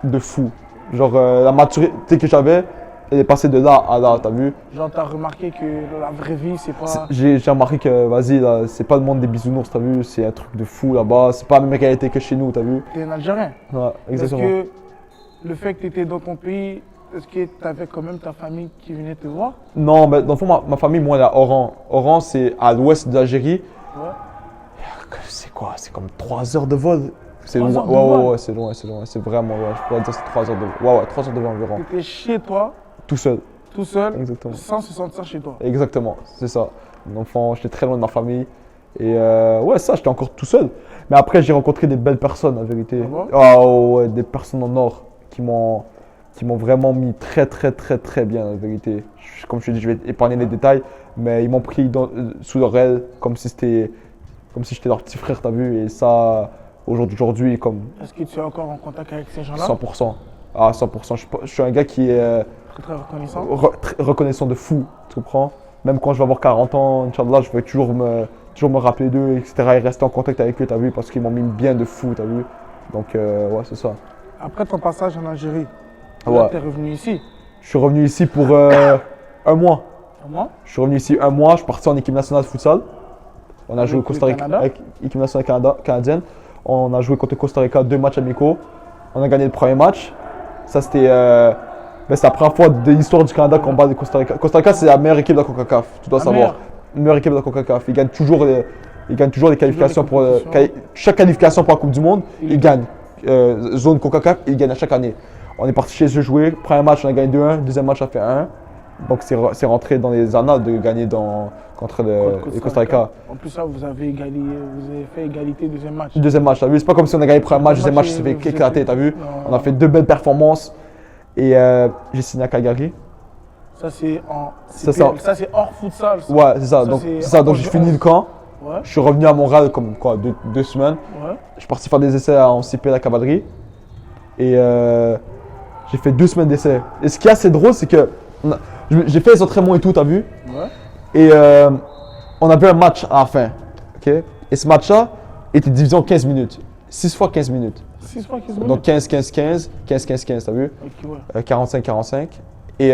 C: de fou. Genre, la maturité que j'avais, elle est passée de là à là, t'as vu?
B: Genre, t'as remarqué que la vraie vie, c'est pas.
C: J'ai remarqué que, vas-y, là, c'est pas le monde des bisounours, t'as vu? C'est un truc de fou là-bas. C'est pas la même réalité que chez nous, t'as vu?
B: T'es un Algérien.
C: Ouais, exactement.
B: Est-ce que le fait que tu étais dans ton pays, est-ce que tu avais quand même ta famille qui venait te voir?
C: Non, mais dans le fond, ma famille, moi, elle est à Oran. Oran, c'est à l'ouest de l'Algérie.
B: Ouais.
C: C'est quoi? C'est comme 3 heures de vol. C'est
B: 3
C: loin.
B: heures de vol?
C: Ouais, c'est loin, c'est loin. C'est vraiment loin. Je pourrais dire que c'est 3 heures de vol. Ouais, 3 heures de vol environ.
B: Tu étais chez toi,
C: Tout seul.
B: tout seul,
C: Exactement.
B: sans se sentir chez toi.
C: Exactement, c'est ça. Mon enfant, j'étais très loin de ma famille. Et ouais, ça, j'étais encore tout seul. Mais après, j'ai rencontré des belles personnes, en vérité.
B: Ah bon?
C: Ah ouais, des personnes en or qui m'ont vraiment mis très, très, très, très bien, en vérité. Comme je te dis, je vais épargner les détails, mais ils m'ont pris sous leur aile comme si j'étais leur petit frère, t'as vu. Et ça, aujourd'hui, comme
B: Est-ce que tu es encore en contact avec ces gens-là?
C: 100%. Ah, 100%. Je suis un gars qui est
B: Très, très reconnaissant.
C: très reconnaissant de fou, tu comprends? Même quand je vais avoir 40 ans, Inch'Allah, je vais toujours me rappeler d'eux, etc. Et rester en contact avec eux, t'as vu? Parce qu'ils m'ont mis bien de fou, t'as vu? Donc, ouais, c'est ça.
B: Après ton passage en Algérie,
C: Ouais.
B: tu es revenu ici.
C: Je suis revenu ici pour 1 mois.
B: Comment?
C: Je suis revenu ici 1 mois, je suis parti en équipe nationale de futsal. On a joué au
B: Avec le
C: Costa Rica,
B: Canada?
C: avec l'équipe nationale canadienne. On a joué contre le Costa Rica 2 matchs amicaux. On a gagné le premier match. Ça, c'était c'est la première fois de l'histoire du Canada qu'on bat le Costa Rica. Costa Rica, c'est la meilleure équipe de la CONCACAF, tu dois
B: La
C: savoir. Meilleure équipe de la CONCACAF. Ils gagnent toujours les qualifications pour
B: compétitions.
C: chaque qualification pour la Coupe du Monde, ils gagnent. Zone CONCACAF, ils gagnent à chaque année. On est parti chez eux jouer. Premier match, on a gagné 2-1. Deuxième match, on a fait 1. Donc, c'est rentré dans les annales de gagner contre le Costa Rica.
B: En plus, ça, vous avez fait égalité deuxième match.
C: Deuxième match, t'as vu? C'est pas comme si on a gagné le premier match, deuxième match, il s'est fait
B: vous
C: éclater,
B: avez-
C: t'as vu?
B: Non.
C: On a fait 2 belles performances. Et j'ai signé à Calgary.
B: Ça, c'est en.
C: Ça, ça-
B: Ça, c'est hors futsal. ça.
C: Ouais, c'est ça.
B: Ça,
C: Donc,
B: c'est
C: c'est ça. Donc
B: encore
C: j'ai
B: du
C: fini
B: 11.
C: le camp.
B: Ouais,
C: Je suis revenu à Montréal comme quoi, 2 semaines.
B: ouais.
C: Je suis parti faire des essais en CP à la cavalerie. Et j'ai fait 2 semaines d'essais. Et ce qui est assez drôle, c'est que j'ai fait les entraînements et tout, t'as vu?
B: Ouais.
C: Et on avait un match à la fin. Ok. Et ce match-là était divisé en 15 minutes. 6 fois 15 minutes.
B: 6 fois 15 minutes.
C: Donc 15-15-15, 15-15-15, t'as vu?
B: Ok, ouais.
C: 45-45. Et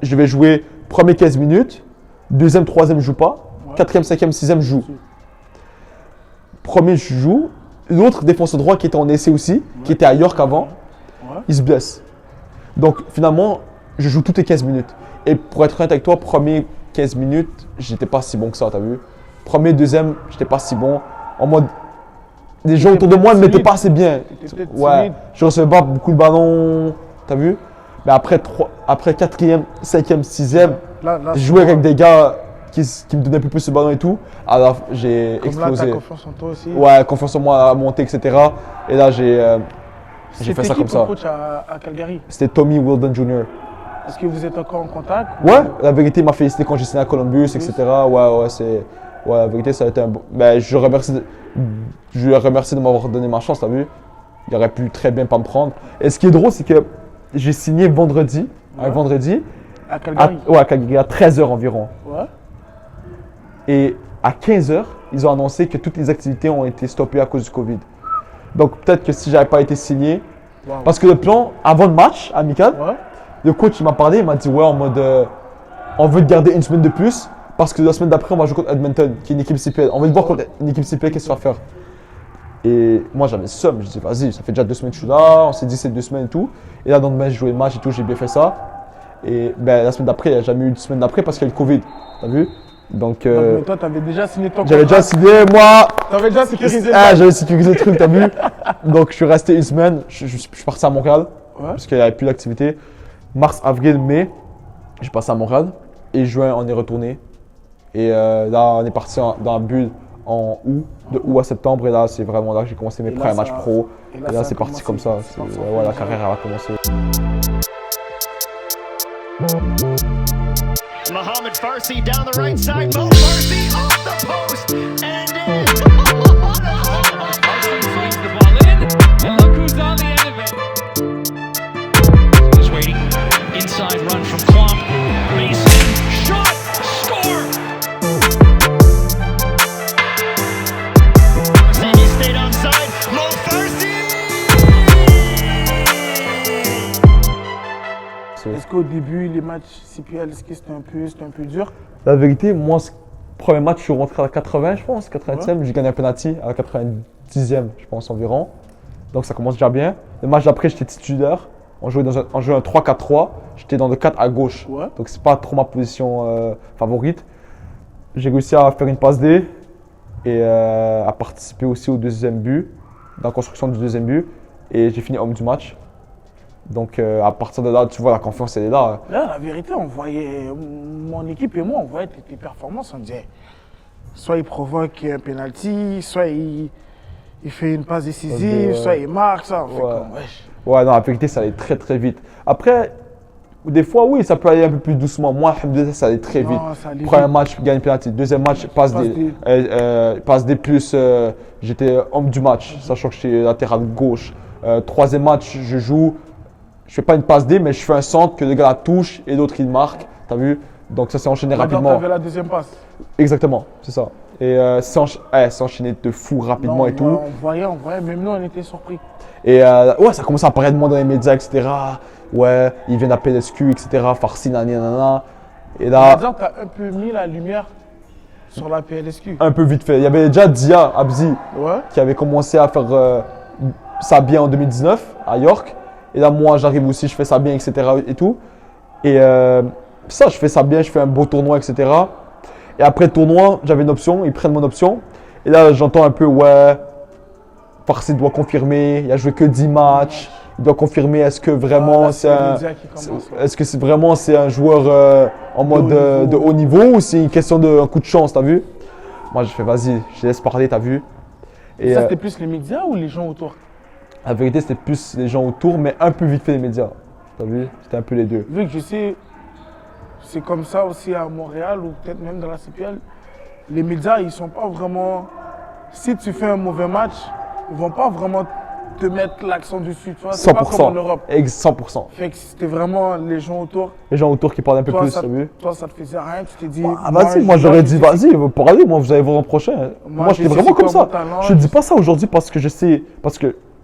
C: je vais jouer premier 15 minutes, deuxième, troisième, je joue pas.
B: Ouais.
C: Quatrième, cinquième, sixième, je joue. Premier, je joue. L'autre défenseur droit qui était en essai aussi, qui était à York avant,
B: Ouais.
C: il se blesse. Donc finalement, je joue toutes les 15 minutes. Et pour être honnête avec toi, premier 15 minutes, j'étais pas si bon que ça, t'as vu? Premier, deuxième, j'étais pas si bon. En mode, les gens autour de moi ne mettaient pas assez bien.
B: T'étais peut-être
C: Ouais,
B: timide.
C: je recevais pas beaucoup de ballons. t'as vu? Mais après 4e, 5e, 6e,
B: Là,
C: je jouais avec des gars qui me donnaient un peu plus le ballon et tout. Alors j'ai
B: comme là,
C: explosé.
B: t'as confiance en toi aussi.
C: Ouais, confiance en moi à monter, etc. Et là, j'ai fait ça comme ça.
B: C'était qui ton coach à Calgary?
C: C'était Tommy Wildon Jr.
B: Est-ce que vous êtes encore en contact?
C: Ouais, la vérité, il m'a félicité quand j'ai signé à Columbus, etc. Ouais, la vérité, ça a été un bon. Ben, je le remercie de m'avoir donné ma chance, t'as vu? Il aurait pu très bien pas me prendre. Et ce qui est drôle, c'est que j'ai signé vendredi, un vendredi,
B: À Calgary?
C: à Calgary, à 13h environ.
B: Ouais.
C: Et à 15h, ils ont annoncé que toutes les activités ont été stoppées à cause du Covid. Donc peut-être que si j'avais pas été signé.
B: Wow.
C: Parce que le plan, avant le match amical,
B: Ouais.
C: le coach il m'a parlé, il m'a dit ouais, en mode on veut te garder une semaine de plus parce que la semaine d'après on va jouer contre Edmonton, qui est une équipe CPL. On veut te voir contre une équipe CPL, qu'est-ce que tu vas faire? Et moi j'avais le seum, je dis vas-y, ça fait déjà 2 semaines que je suis là, on s'est dit c'est 2 semaines et tout. Et là dans le match, j'ai joué le match et tout, j'ai bien fait ça. Et ben, la semaine d'après, il n'y a jamais eu de semaine d'après parce qu'il y a eu le Covid, t'as vu? Donc
B: Mais toi, t'avais déjà signé ton
C: j'avais
B: contrat.
C: déjà signé, moi.
B: T'avais déjà sécurisé le
C: Ah,
B: bail.
C: j'avais sécurisé le truc, t'as vu? Donc je suis resté une semaine, je suis parti à Montréal
B: Ouais.
C: parce qu'il n'y avait plus d'activité. Mars, avril, mai, j'ai passé à Montréal. Et juin, on est retourné. Et là, on est parti dans la bulle en août, de août à septembre. Et là, c'est vraiment là que j'ai commencé mes
B: Et là,
C: premiers
B: ça-
C: matchs pro.
B: et
C: Et
B: là,
C: là,
B: ça
C: c'est
B: a
C: parti
B: commencé.
C: comme ça.
B: C'est parti.
C: Ouais, la carrière elle a commencé.
E: Mohamed Farsi down the right side. Mo Farsi off the post and in.
F: Farsi swings the ball in, and look who's on the end of it. He's waiting. Inside run from Klump. Mason. Shot. Score.
E: He stayed onside. Mo Farsi.
B: Est-ce qu'au début, les matchs CPL, est-ce que c'était un peu dur?
C: La vérité, moi, premier match, je suis rentré à la 80, je pense, 80e. J'ai gagné un penalty à la 90e, je pense, environ. Donc ça commence déjà bien. Le match d'après, j'étais titulaire. On jouait un 3-4-3. J'étais dans le 4 à gauche.
B: Ouais.
C: Donc c'est pas trop ma position favorite. J'ai réussi à faire une passe D et à participer aussi au deuxième but, dans la construction du deuxième but. Et j'ai fini homme du match. Donc à partir de là, tu vois, la confiance, elle est là.
B: Là, la vérité, on voyait, mon équipe et moi, on voyait tes performances. On disait, soit il provoque un penalty, soit il fait une passe décisive,
C: Ouais.
B: soit il marque. Ça, on fait
C: Ouais.
B: comme, wesh.
C: Ouais, non, la vérité, ça allait très très vite. Après, des fois, oui, ça peut aller un peu plus doucement. Moi, alhamdoulilah, ça allait très
B: Non,
C: vite.
B: ça allait
C: Premier
B: vite.
C: match, gagne penalty. Deuxième match, passe
B: Passe
C: des, passe des plus. J'étais homme du match, sachant que j'étais latéral gauche. Troisième match, je joue. Je fais pas une passe D, mais je fais un centre que le gars la touche et l'autre il marque. T'as vu? Donc ça s'est enchaîné
B: Là-dedans,
C: rapidement.
B: t'avais la deuxième passe.
C: Exactement, c'est ça. Et c'est enchaîné de fou rapidement
B: Non,
C: et tout.
B: On voyait, même nous, on était surpris.
C: Et ouais, ça commence à apparaître moins dans les médias, etc. Ouais, ils viennent à PLSQ, etc. Farsi, nanana. Et là,
B: Par tu as un peu mis la lumière sur la PLSQ.
C: un peu vite fait. Il y avait déjà Dia Abzi
B: Ouais.
C: qui avait commencé à faire ça bien en 2019 à York. Et là, moi, j'arrive aussi, je fais ça bien, etc. et tout. Et ça, je fais ça bien, je fais un beau tournoi, etc. Et après le tournoi, j'avais une option, ils prennent mon option. Et là, j'entends un peu, ouais, Farsi doit confirmer, il a joué que 10 matchs. Il doit confirmer, est-ce que vraiment
B: Là,
C: c'est
B: les
C: un.
B: médias qui commencent, là.
C: Est-ce que c'est vraiment c'est un joueur en mode de haut niveau ou c'est une question d'un coup de chance, t'as vu? Moi, je fais vas-y, je laisse parler, t'as vu? Et
B: Ça, c'était plus les médias ou les gens autour?
C: la vérité, c'était plus les gens autour, mais un peu vite fait les médias. T'as vu? C'était un peu les deux.
B: Vu que je sais, c'est comme ça aussi à Montréal ou peut-être même dans la CPL, les médias, ils sont pas vraiment. Si tu fais un mauvais match, ils vont pas vraiment te mettre l'accent dessus. Tu vois, c'est pas comme en
C: 100%.
B: Europe.
C: 100%.
B: Fait que c'était vraiment les gens autour.
C: Les gens autour qui parlent un peu
B: Toi,
C: plus,
B: ça,
C: t'as vu?
B: toi, ça te faisait rien. Tu t'es dit.
C: Ah, vas-y, moi j'aurais dit vas-y, pour aller, moi vous allez voir l'an prochain. Moi j'étais
B: je
C: vraiment
B: sais
C: comme
B: quoi,
C: ça.
B: mon talent,
C: Je dis pas ça aujourd'hui parce que je sais,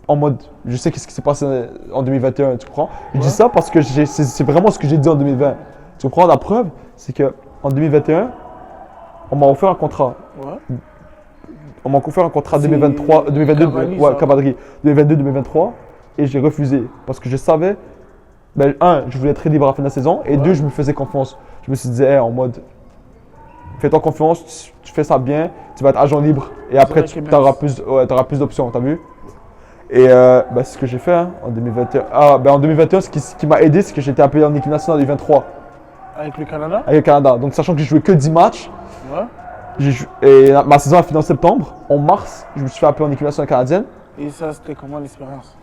C: en mode, je sais qu'est-ce qui s'est passé en 2021, tu comprends? Je dis ça parce que c'est vraiment ce que j'ai dit en 2020. Tu comprends? La preuve, c'est que en 2021, on m'a offert un contrat.
B: Ouais.
C: On m'a offert un contrat
B: C'est
C: 2023, 2022,
B: Cavani,
C: ouais,
B: ça.
C: cavalerie, 2022-2023, et j'ai refusé parce que je savais, ben, un, je voulais être très libre à la fin de la saison, et deux, je me faisais confiance. Je me suis dit, hey, en mode, fais-toi confiance, tu fais ça bien, tu vas être agent libre, et après
B: vrai
C: tu
B: que
C: auras plus d'options, t'as vu? Et c'est ce que j'ai fait hein, en 2021. En 2021, ce qui m'a aidé, c'est que j'ai été appelé en équipe nationale du 23
B: Avec le Canada?
C: avec le Canada. Donc, sachant que j'ai joué que 10 matchs,
B: Ouais.
C: et ma saison a fini en septembre. En mars, je me suis fait appeler en équipe nationale canadienne.
B: Et ça, c'était comment l'expérience?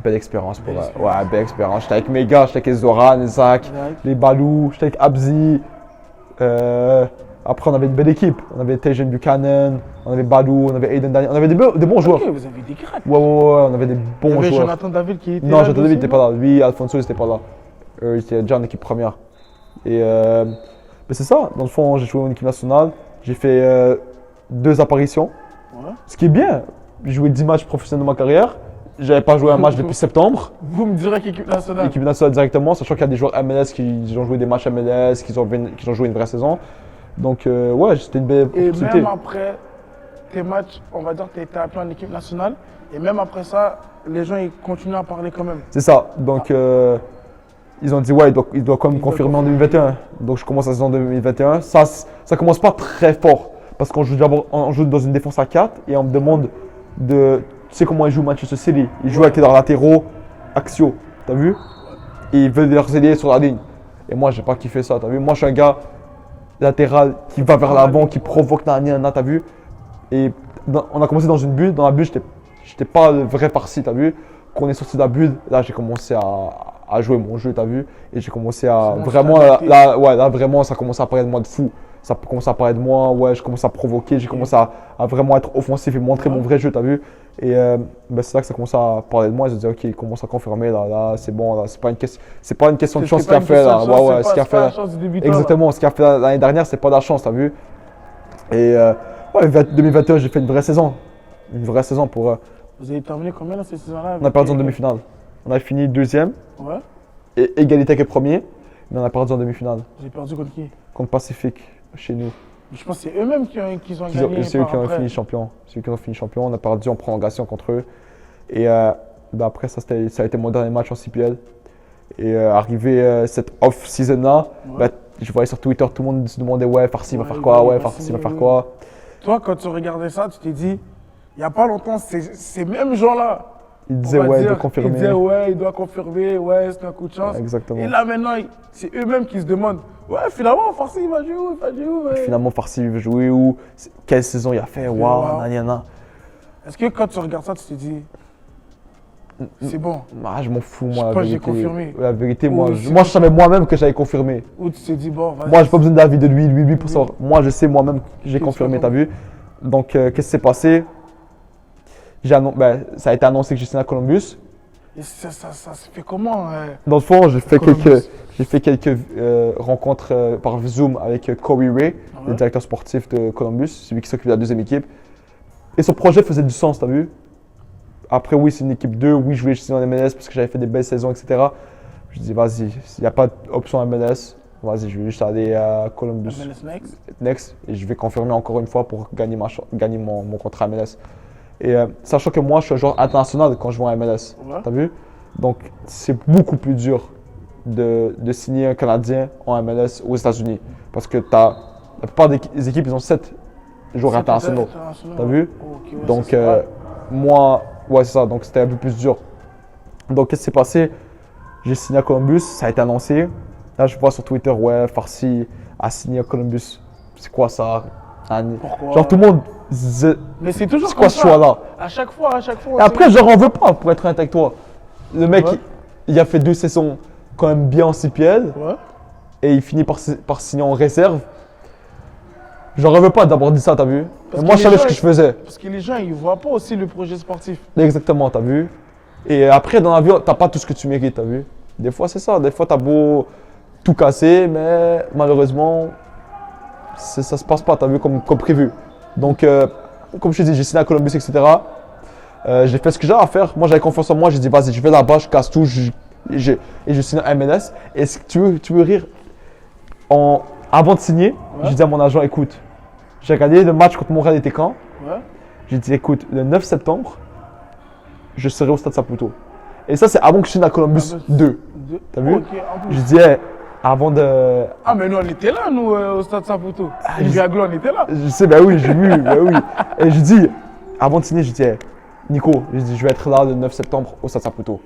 C: Belle expérience pour
B: Belle
C: Ouais, belle expérience. J'étais avec mes gars, j'étais avec les Zoran, les Zach,
B: Exact.
C: les Balou, j'étais avec Abzi. Après, on avait une belle équipe. On avait Tejan Buchanan, on avait Balou, on avait Aiden Daniel. On avait des bons joueurs.
B: Ok, vous avez des cracks.
C: Ouais, on avait des
B: Il y
C: bons
B: avait
C: joueurs.
B: Jonathan David qui était
C: Non,
B: là.
C: Jonathan David
B: aussi,
C: n'était pas là. Lui, Alfonso, il n'était pas là. Ils étaient déjà en équipe première. Et c'est ça. Dans le fond, j'ai joué en équipe nationale. J'ai fait 2 apparitions.
B: Ouais.
C: Ce qui est bien. J'ai joué 10 matchs professionnels de ma carrière. J'avais pas joué un match depuis septembre.
B: Vous me direz qu'équipe nationale.
C: Équipe nationale directement, sachant qu'il y a des joueurs MLS qui ont joué des matchs MLS, qui ont joué une vraie saison. Donc, ouais, c'était une belle
B: Et
C: opportunité.
B: même après tes matchs, on va dire que tu as été appelé en équipe nationale. Et même après ça, les gens ils continuent à parler quand même.
C: C'est ça. Donc, ils ont dit, ouais, il doit quand même confirmer en 2021. Donc, je commence la saison 2021. Ça commence pas très fort. Parce qu'on joue d'abord on joue dans une défense à 4 et on me demande de. Tu sais comment ils jouent Manchester City? Ils jouent avec leurs latéraux axiaux. T'as vu? Et ils veulent leurs ailiers sur la ligne. Et moi, j'ai pas kiffé ça. T'as vu? Moi, je suis un gars latéral qui va vers l'avant, qui provoque t'as vu? Et on a commencé dans une bulle. Dans la bulle, j'étais pas le vrai farci, t'as vu? Quand on est sorti de la bulle, là, j'ai commencé à jouer mon jeu, t'as vu? Et j'ai commencé à
B: C'est
C: vraiment,
B: bon,
C: là, vraiment, ça commence à paraître de moi de fou. Ça commence à paraître de moi, ouais, je commence à provoquer, j'ai commencé à vraiment être offensif et montrer mon vrai jeu, t'as vu? Et c'est là que ça commence à parler de moi. Ils se disent, ok, il commence à confirmer, là, c'est bon, là, c'est pas une question de chance qu'il a fait, là. Ouais, ce qu'il a fait. Exactement, ce qu'il a fait l'année dernière, c'est pas de la chance, t'as vu? Et 2021, j'ai fait une vraie saison. Une vraie saison pour.
B: Vous avez terminé combien dans cette saison-là?
C: On a perdu en demi-finale. On a fini 2e,
B: Ouais.
C: et égalité avec le premier, mais on a perdu en demi-finale.
B: Vous avez perdu contre qui?
C: Contre Pacifique, chez nous.
B: Je pense que c'est eux-mêmes qui ont gagné.
C: C'est eux
B: par
C: qui ont
B: après.
C: fini champion. C'est eux qui ont fini champion. On a perdu en prolongation contre eux. Et après, ça a été mon dernier match en CPL. Et arrivé cette off-season-là,
B: Ouais.
C: je voyais sur Twitter, tout le monde se demandait, ouais, Farsi va
B: Ouais,
C: faire quoi?
B: ouais,
C: Ouais,
B: Farsi,
C: Farsi va
B: ouais,
C: faire
B: ouais.
C: quoi?
B: Toi, quand tu regardais ça, tu t'es dit, il n'y a pas longtemps, ces mêmes gens-là.
C: Il
B: on
C: disait,
B: va
C: ouais, il
B: dire,
C: doit confirmer.
B: Ils disaient, ouais, il doit confirmer, ouais, c'est un coup de chance.
C: Exactement.
B: Et là, maintenant, c'est eux-mêmes qui se demandent, ouais, finalement, Farsi, il va jouer où? Il va jouer où? Ouais.
C: Finalement, Farsi veut jouer où? Quelle saison il a fait? Waouh, nanana.
B: Est-ce que quand tu regardes ça, tu te dis, c'est bon?
C: Ah, je m'en fous,
B: Je
C: moi, la
B: pense que j'ai
C: vérité.
B: confirmé.
C: La vérité,
B: Ou
C: moi,
B: c'est-
C: je savais moi-même que j'avais confirmé.
B: Ou tu t'es dit, bon, vas-y.
C: Moi, j'ai pas besoin d'avis de lui pour savoir. Moi, je sais moi-même que j'ai
B: Tu
C: confirmé,
B: sais
C: t'as vu? Donc, qu'est-ce qui s'est passé? Ça a été annoncé que j'ai signé à Columbus.
B: Et ça se fait comment?
C: Dans le fond, j'ai fait
B: Columbus.
C: quelques rencontres par Zoom avec Corey Ray, le
B: Ouais.
C: directeur sportif de Columbus, celui qui s'occupe de la deuxième équipe. Et son projet faisait du sens, t'as vu? Après, oui, c'est une équipe 2. Oui, je voulais signer en MLS parce que j'avais fait des belles saisons, etc. Je dis, vas-y, s'il n'y a pas d'option MLS, vas-y, je vais juste aller à Columbus
B: MLS Next?
C: Next et je vais confirmer encore une fois pour gagner mon contrat MLS. Et sachant que moi, je suis un joueur international quand je joue en MLS.
B: Ouais.
C: T'as vu? Donc, c'est beaucoup plus dur de signer un Canadien en MLS aux États-Unis. Parce que la plupart des équipes, ils ont 7 joueurs internationaux. T'as vu?
B: Ok, ouais,
C: Donc,
B: ça, c'est vrai.
C: moi, ouais, c'est ça. Donc, c'était un peu plus dur. Donc, qu'est-ce qui s'est passé? J'ai signé à Columbus, ça a été annoncé. Là, je vois sur Twitter, ouais, Farsi a signé à Columbus. C'est quoi ça?
B: Pourquoi?
C: Genre, tout le monde disait,
B: Mais c'est toujours
C: c'est
B: comme
C: quoi ce
B: ça.
C: choix-là?
B: À chaque fois.
C: Et après, je leur en veux pas, pour être honnête avec toi. Le mec,
B: Ouais.
C: il a fait 2 saisons quand même bien en CPL
B: Ouais.
C: et il finit par signer en réserve. Je leur en veux pas d'avoir dit ça, t'as vu?
B: Parce
C: Et moi,
B: que
C: je savais
B: les
C: ce que
B: gens,
C: je faisais.
B: Parce que les gens, ils voient pas aussi le projet sportif.
C: Exactement, t'as vu? Et après, dans la vie, t'as pas tout ce que tu mérites, t'as vu? Des fois, c'est ça. Des fois, t'as beau tout casser, mais malheureusement, ça se passe pas, t'as vu, comme prévu. Donc, comme je te dis, j'ai signé à Columbus, etc. J'ai fait ce que j'avais à faire. Moi, j'avais confiance en moi. J'ai dit, vas-y, je vais là-bas, je casse tout. Et je signe à MLS. Et si tu veux rire, avant de signer, j'ai dit à mon agent, écoute, j'ai regardé le match contre Montréal était quand?
B: Ouais.
C: J'ai dit, écoute, le 9 septembre, je serai au Stade Saputo. Et ça, c'est avant que je signe à Columbus 2. T'as vu?
B: Ok, en plus.
C: Je dis, hey, avant de.
B: Ah, mais nous, on était là, nous, au Stade Saputo. Et Viaglo, on était là.
C: Je sais, ben oui, j'ai vu, ben oui. Et je dis, avant de signer, je dis, hey, Nico, je dis, je vais être là le 9 septembre au Stade Saputo.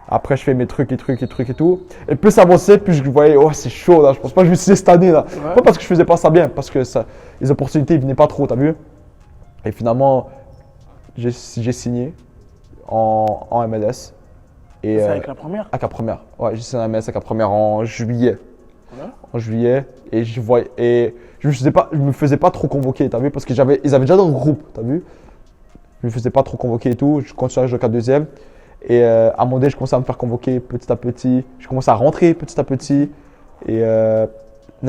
C: Après, je fais mes trucs et tout. Et plus ça avançait, plus je voyais, oh, c'est chaud là. Je pense pas que je vais signer cette année là.
B: Ouais.
C: Pas parce que je faisais pas ça bien, parce que les opportunités, ils venaient pas trop, t'as vu? Et finalement, j'ai signé en MLS. Et,
B: C'est avec la première.
C: avec la première. Ouais, j'ai signé en MLS avec la première en juillet.
B: Ouais.
C: En juillet. Et je me faisais pas trop convoquer, t'as vu? Parce qu'ils avaient déjà dans le groupe, t'as vu? Je me faisais pas trop convoquer et tout. Je continuais à jouer 4-2e. Et à un moment donné, je commençais à me faire convoquer petit à petit. Je commençais à rentrer petit à petit. Et là,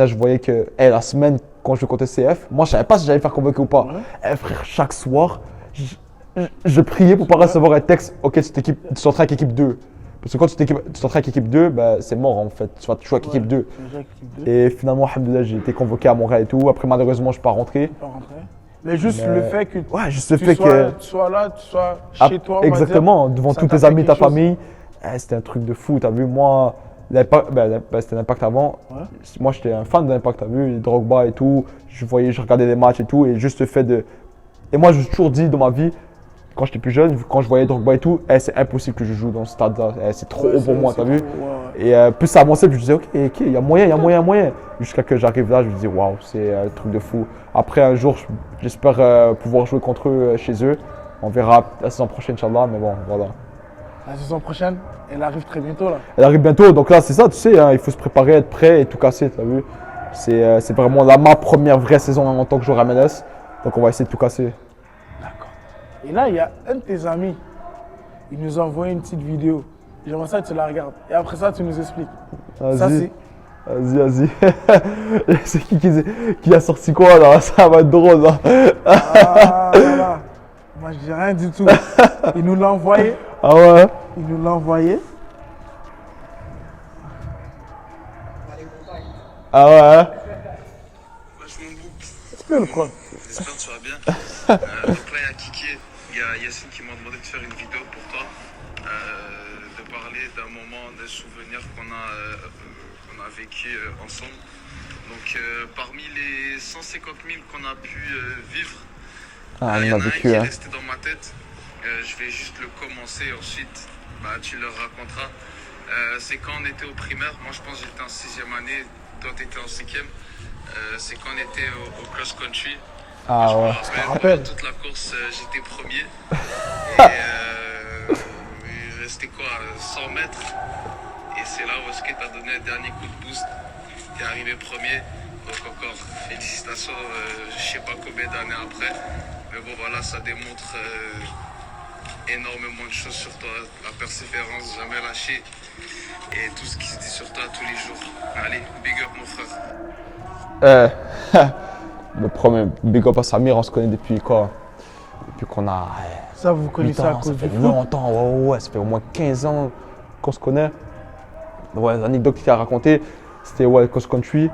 C: je voyais que la semaine, quand je jouais contre CF, moi, je savais pas si j'allais me faire convoquer ou pas.
B: Ouais.
C: Frère, chaque soir, je priais pour pas recevoir un texte. Ok, tu s'entraînes avec équipe 2. Parce que quand tu t'entraînes avec équipe 2, bah, c'est mort en fait. Tu vas jouer avec équipe 2.
B: Déjà avec équipe 2.
C: Et finalement, alhamdoulilah, j'ai été convoqué à Montréal et tout. Après, malheureusement, je suis pas rentré.
B: Pas rentré. Mais juste
C: Mais-
B: le fait que
C: Ouais, juste le
B: tu
C: fait que.
B: sois là, tu sois
C: Ah,
B: chez toi. on va
C: exactement,
B: dire,
C: devant
B: ça
C: tous
B: t'a
C: tes
B: fait
C: amis, ta
B: quelque chose.
C: famille. C'était un truc de fou, t'as vu. Moi, c'était l'Impact avant.
B: Ouais.
C: Moi, j'étais un fan de l'Impact, t'as vu, les Drogba et tout. Je regardais des matchs et tout. Et juste le fait de. Et moi, j'ai toujours dit dans ma vie, quand j'étais plus jeune, quand je voyais Drogba et tout, c'est impossible que je joue dans ce stade-là. C'est trop haut pour moi, t'as vu. Et plus ça avançait, plus je disais, ok, il y a moyen. Jusqu'à que j'arrive là, je me disais, waouh, c'est un truc de fou. Après, un jour, j'espère pouvoir jouer contre eux chez eux. On verra la saison prochaine, Inch'Allah, mais bon, voilà.
B: La saison prochaine, elle arrive très bientôt là.
C: Elle arrive bientôt, donc là, c'est ça, tu sais, hein, il faut se préparer, être prêt et tout casser, t'as vu. C'est vraiment là ma première vraie saison en tant que joueur MLS. Donc on va essayer de tout casser.
B: D'accord. Et là, il y a un de tes amis, il nous a envoyé une petite vidéo. J'aimerais ça que tu la regardes. Et après ça, tu nous expliques. Ça,
C: Vas-y.
B: c'est.
C: Vas-y. C'est qui a sorti quoi là? Ça va être drôle là.
B: Ah, voilà. Moi, je dis rien du tout. Il nous l'a envoyé.
C: Ah ouais?
B: Il nous l'a envoyé.
C: Ah ouais?
B: Tu peux le prendre.
G: J'espère que tu vas bien. Donc là, il y a Kiki, il y a Yacine qui m'a demandé de faire une vidéo pour toi, de parler d'un moment, des souvenirs qu'on a vécu ensemble. Donc parmi les 150 000 qu'on a pu vivre, il y en a un qui est resté dans ma tête. Je vais juste le commencer, ensuite tu le raconteras. C'est quand on était au primaire, moi je pense que j'étais en 6e année, toi tu étais en 5e. C'est quand on était au cross-country.
C: Ah
G: Je me
C: ouais.
G: rappelle, pendant toute la course, j'étais premier. Et il restait quoi, 100 mètres. Et c'est là où Skate a donné un dernier coup de boost. T'es arrivé premier. Donc encore félicitations, je sais pas combien d'années après. Mais bon voilà, ça démontre énormément de choses sur toi. La persévérance, jamais lâcher. Et tout ce qui se dit sur toi tous les jours. Allez, big up mon frère.
C: Le premier big up à Samir, on se connaît depuis quoi? Depuis qu'on a
B: Ça, vous
C: 8
B: connaissez à
C: ans, ça
B: cause
C: fait
B: du foot.
C: longtemps, ouais, ça fait au moins 15 ans qu'on se connaît. Ouais, l'anecdote qu'il a racontée, c'était cross country.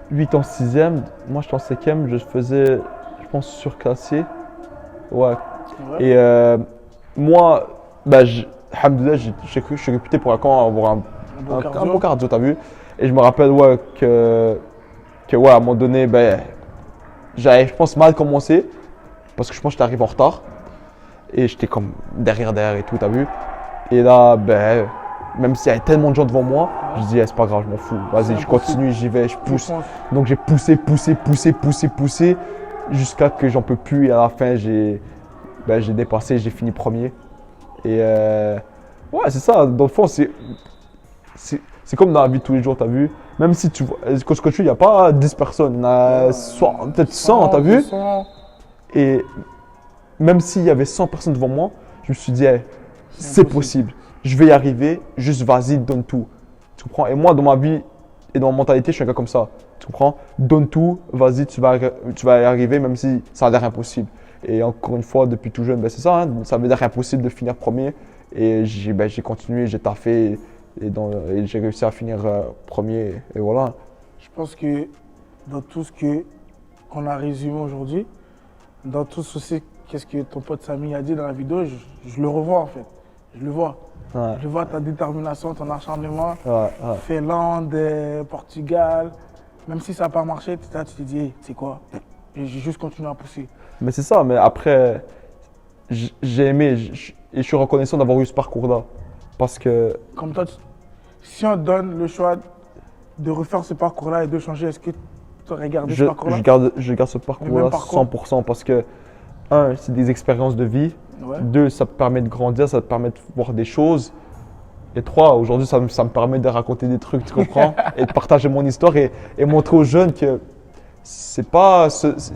C: 8 en 6e, moi j'étais en 5e, je faisais, je pense, surclassé. Ouais.
B: Ouais.
C: Et moi, alhamdoulilah, je suis réputé pour avoir un
B: bon cardio.
C: bon cardio, t'as vu. Et je me rappelle que à un moment donné, j'avais, je pense, mal commencé. Parce que je pense que j'étais arrivé en retard. Et j'étais comme derrière et tout, t'as vu. Et là, même s'il y avait tellement de gens devant moi, je dis, c'est pas grave, je m'en fous. Vas-y, je continue, j'y vais, je pousse. Donc j'ai poussé, jusqu'à que j'en peux plus. Et à la fin, j'ai dépassé, j'ai fini premier. Et ouais, c'est ça. Dans le fond, c'est comme dans la vie de tous les jours, t'as vu. Même si tu vois, quand il n'y a pas 10 personnes, il y en a peut-être 100, t'as vu.
B: 100.
C: Et même s'il y avait 100 personnes devant moi, je me suis dit, c'est possible. Je vais y arriver, juste vas-y, donne tout. Tu comprends? Et moi, dans ma vie et dans ma mentalité, je suis un gars comme ça. Tu comprends? Donne tout, vas-y, tu vas y arriver, même si ça a l'air impossible. Et encore une fois, depuis tout jeune, c'est ça, hein, ça avait l'air impossible de finir premier. Et j'ai continué, j'ai taffé et j'ai réussi à finir premier. Et voilà.
B: Je pense que dans tout ce qu'on a résumé aujourd'hui, dans tout ceci, qu'est-ce que ton pote Samy a dit dans la vidéo, je le revois en fait. Je le vois.
C: Ouais.
B: Je vois ta détermination, ton acharnement.
C: Ouais.
B: Finlande, Portugal. Même si ça n'a pas marché, tu te dis, hey, c'est quoi? Et j'ai juste continué à pousser.
C: Mais c'est ça, mais après, j'ai aimé et je suis reconnaissant d'avoir eu ce parcours-là. Parce que,
B: Comme toi, si on te donne le choix de refaire ce parcours-là et de changer, est-ce que tu aurais gardé ce parcours-là?
C: je garde ce parcours-là
B: même parcours?
C: 100% parce que, un, c'est des expériences de vie.
B: Ouais.
C: Deux, ça te permet de grandir, ça te permet de voir des choses. Et trois, aujourd'hui, ça me permet de raconter des trucs, tu comprends? Et de partager mon histoire et montrer aux jeunes que c'est pas.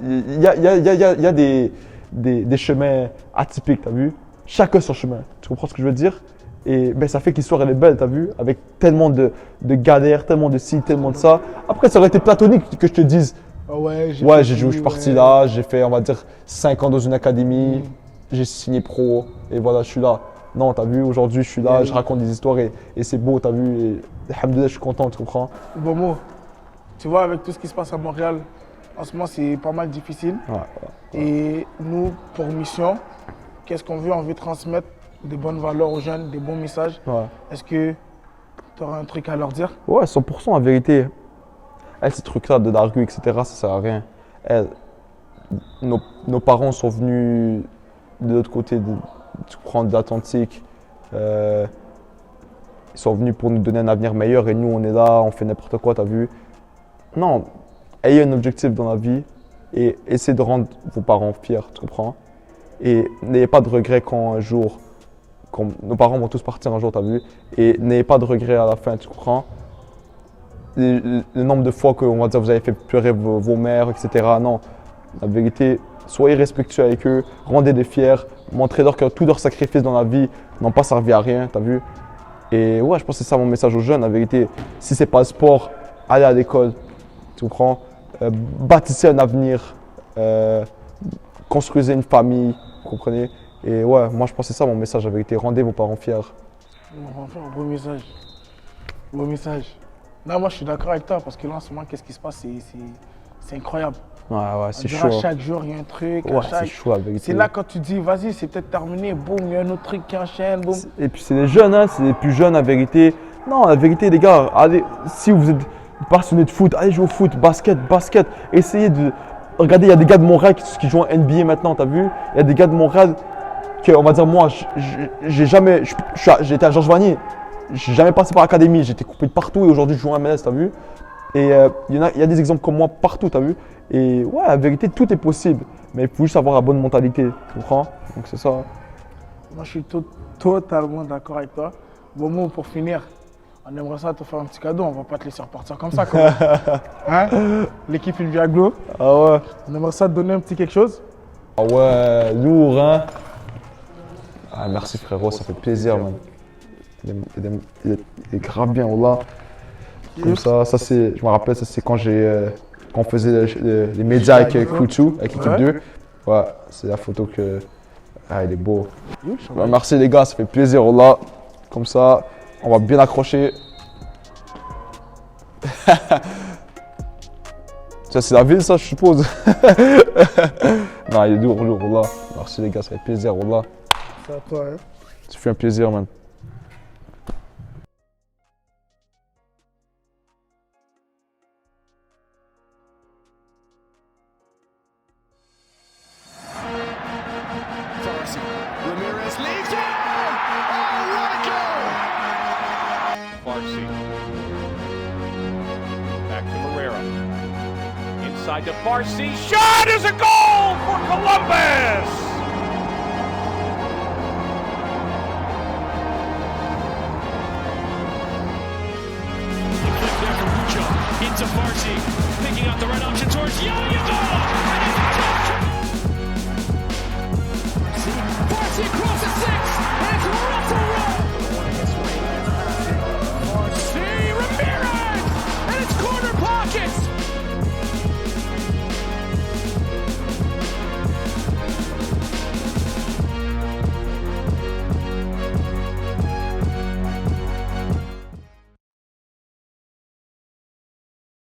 C: Il y a des chemins atypiques, t'as vu? Chacun son chemin. Tu comprends ce que je veux dire? Et ben, ça fait que l'histoire, elle est belle, t'as vu? Avec tellement de galères, tellement de ci, tellement de ça. Après, ça aurait été platonique que je te dise.
B: Ah ouais,
C: Ouais, j'ai joué, je suis parti là, j'ai fait, on va dire, 5 ans dans une académie, j'ai signé pro, et voilà, je suis là. Non, t'as vu, aujourd'hui, je suis là, je raconte des histoires et c'est beau, t'as vu, et alhamdoulilah, je suis content, tu comprends?
B: Bon mot, tu vois, avec tout ce qui se passe à Montréal, en ce moment, c'est pas mal difficile.
C: Ouais.
B: Et nous, pour mission, qu'est-ce qu'on veut? On veut transmettre des bonnes valeurs aux jeunes, des bons messages.
C: Ouais.
B: Est-ce que tu auras un truc à leur dire?
C: Ouais, 100% en vérité. Ces trucs-là de l'argue, etc., ça sert à rien. Nos parents sont venus de l'autre côté de l'Atlantique. Ils sont venus pour nous donner un avenir meilleur et nous, on est là, on fait n'importe quoi, t'as vu? Non, ayez un objectif dans la vie et essayez de rendre vos parents fiers, tu comprends? Et n'ayez pas de regrets quand un jour, quand nos parents vont tous partir un jour, t'as vu? Et n'ayez pas de regrets à la fin, tu comprends? Le nombre de fois que on va dire, vous avez fait pleurer vos mères, etc. Non, la vérité, soyez respectueux avec eux, rendez-les fiers, montrez-leur que tous leurs sacrifices dans la vie n'ont pas servi à rien, t'as vu? Et ouais, je pense que c'est ça mon message aux jeunes, la vérité. Si c'est pas le sport, allez à l'école, tu comprends? Bâtissez un avenir, construisez une famille, vous comprenez? Et ouais, moi je pense que c'est ça mon message, la vérité. Rendez vos parents fiers.
B: On va faire un beau message. Beau message. Là, moi, je suis d'accord avec toi parce que là, en ce moment, qu'est-ce qui se passe? C'est incroyable.
C: Ouais,
B: On
C: c'est
B: dirait
C: chaud.
B: à chaque jour, il y a un truc.
C: Ouais, c'est chaud, la vérité.
B: C'est là quand tu dis, vas-y, c'est peut-être terminé, boum, il y a un autre truc qui enchaîne, boum.
C: Et puis c'est les jeunes, hein, c'est les plus jeunes, la vérité. Non, la vérité, les gars, allez, si vous êtes passionné de foot, allez jouer au foot, basket. Essayez de. Regardez, il y a des gars de Montréal qui jouent en NBA maintenant, t'as vu? Il y a des gars de Montréal que, on va dire, moi, j'ai jamais. J'ai été à Georges Vanier, j'ai jamais passé par l'académie, j'ai été coupé de partout et aujourd'hui je joue en MLS, t'as vu? Et il y a des exemples comme moi partout, t'as vu? Et ouais, la vérité, tout est possible, mais il faut juste avoir la bonne mentalité, tu comprends? Donc c'est ça.
B: Moi, je suis totalement d'accord avec toi. Bon mot pour finir. On aimerait ça te faire un petit cadeau, on va pas te laisser repartir comme ça. Hein? L'équipe Ilviaglo,
C: Ah ouais.
B: on aimerait ça te donner un petit quelque chose.
C: Ah ouais, lourd, hein? Ah, merci frérot, ça fait plaisir, man. Il est grave bien, Wallah. Comme ça c'est, je me rappelle, ça c'est quand on faisait les médias avec Kouchou, avec l'équipe 2. Ouais, c'est la photo que. Ah, il est beau. Ouais, merci les gars, ça fait plaisir, Wallah. Comme ça, on va bien accrocher. Ça, c'est la ville, ça, je suppose. Non, il est lourd, Wallah. Merci les gars, ça fait plaisir, Wallah.
B: C'est à toi, hein.
C: Ça fait un plaisir, man.
E: Ramirez leaves it! Oh, what a goal!
F: Farsi. Back to Herrera. Inside to Farsi. Shot is a goal for Columbus!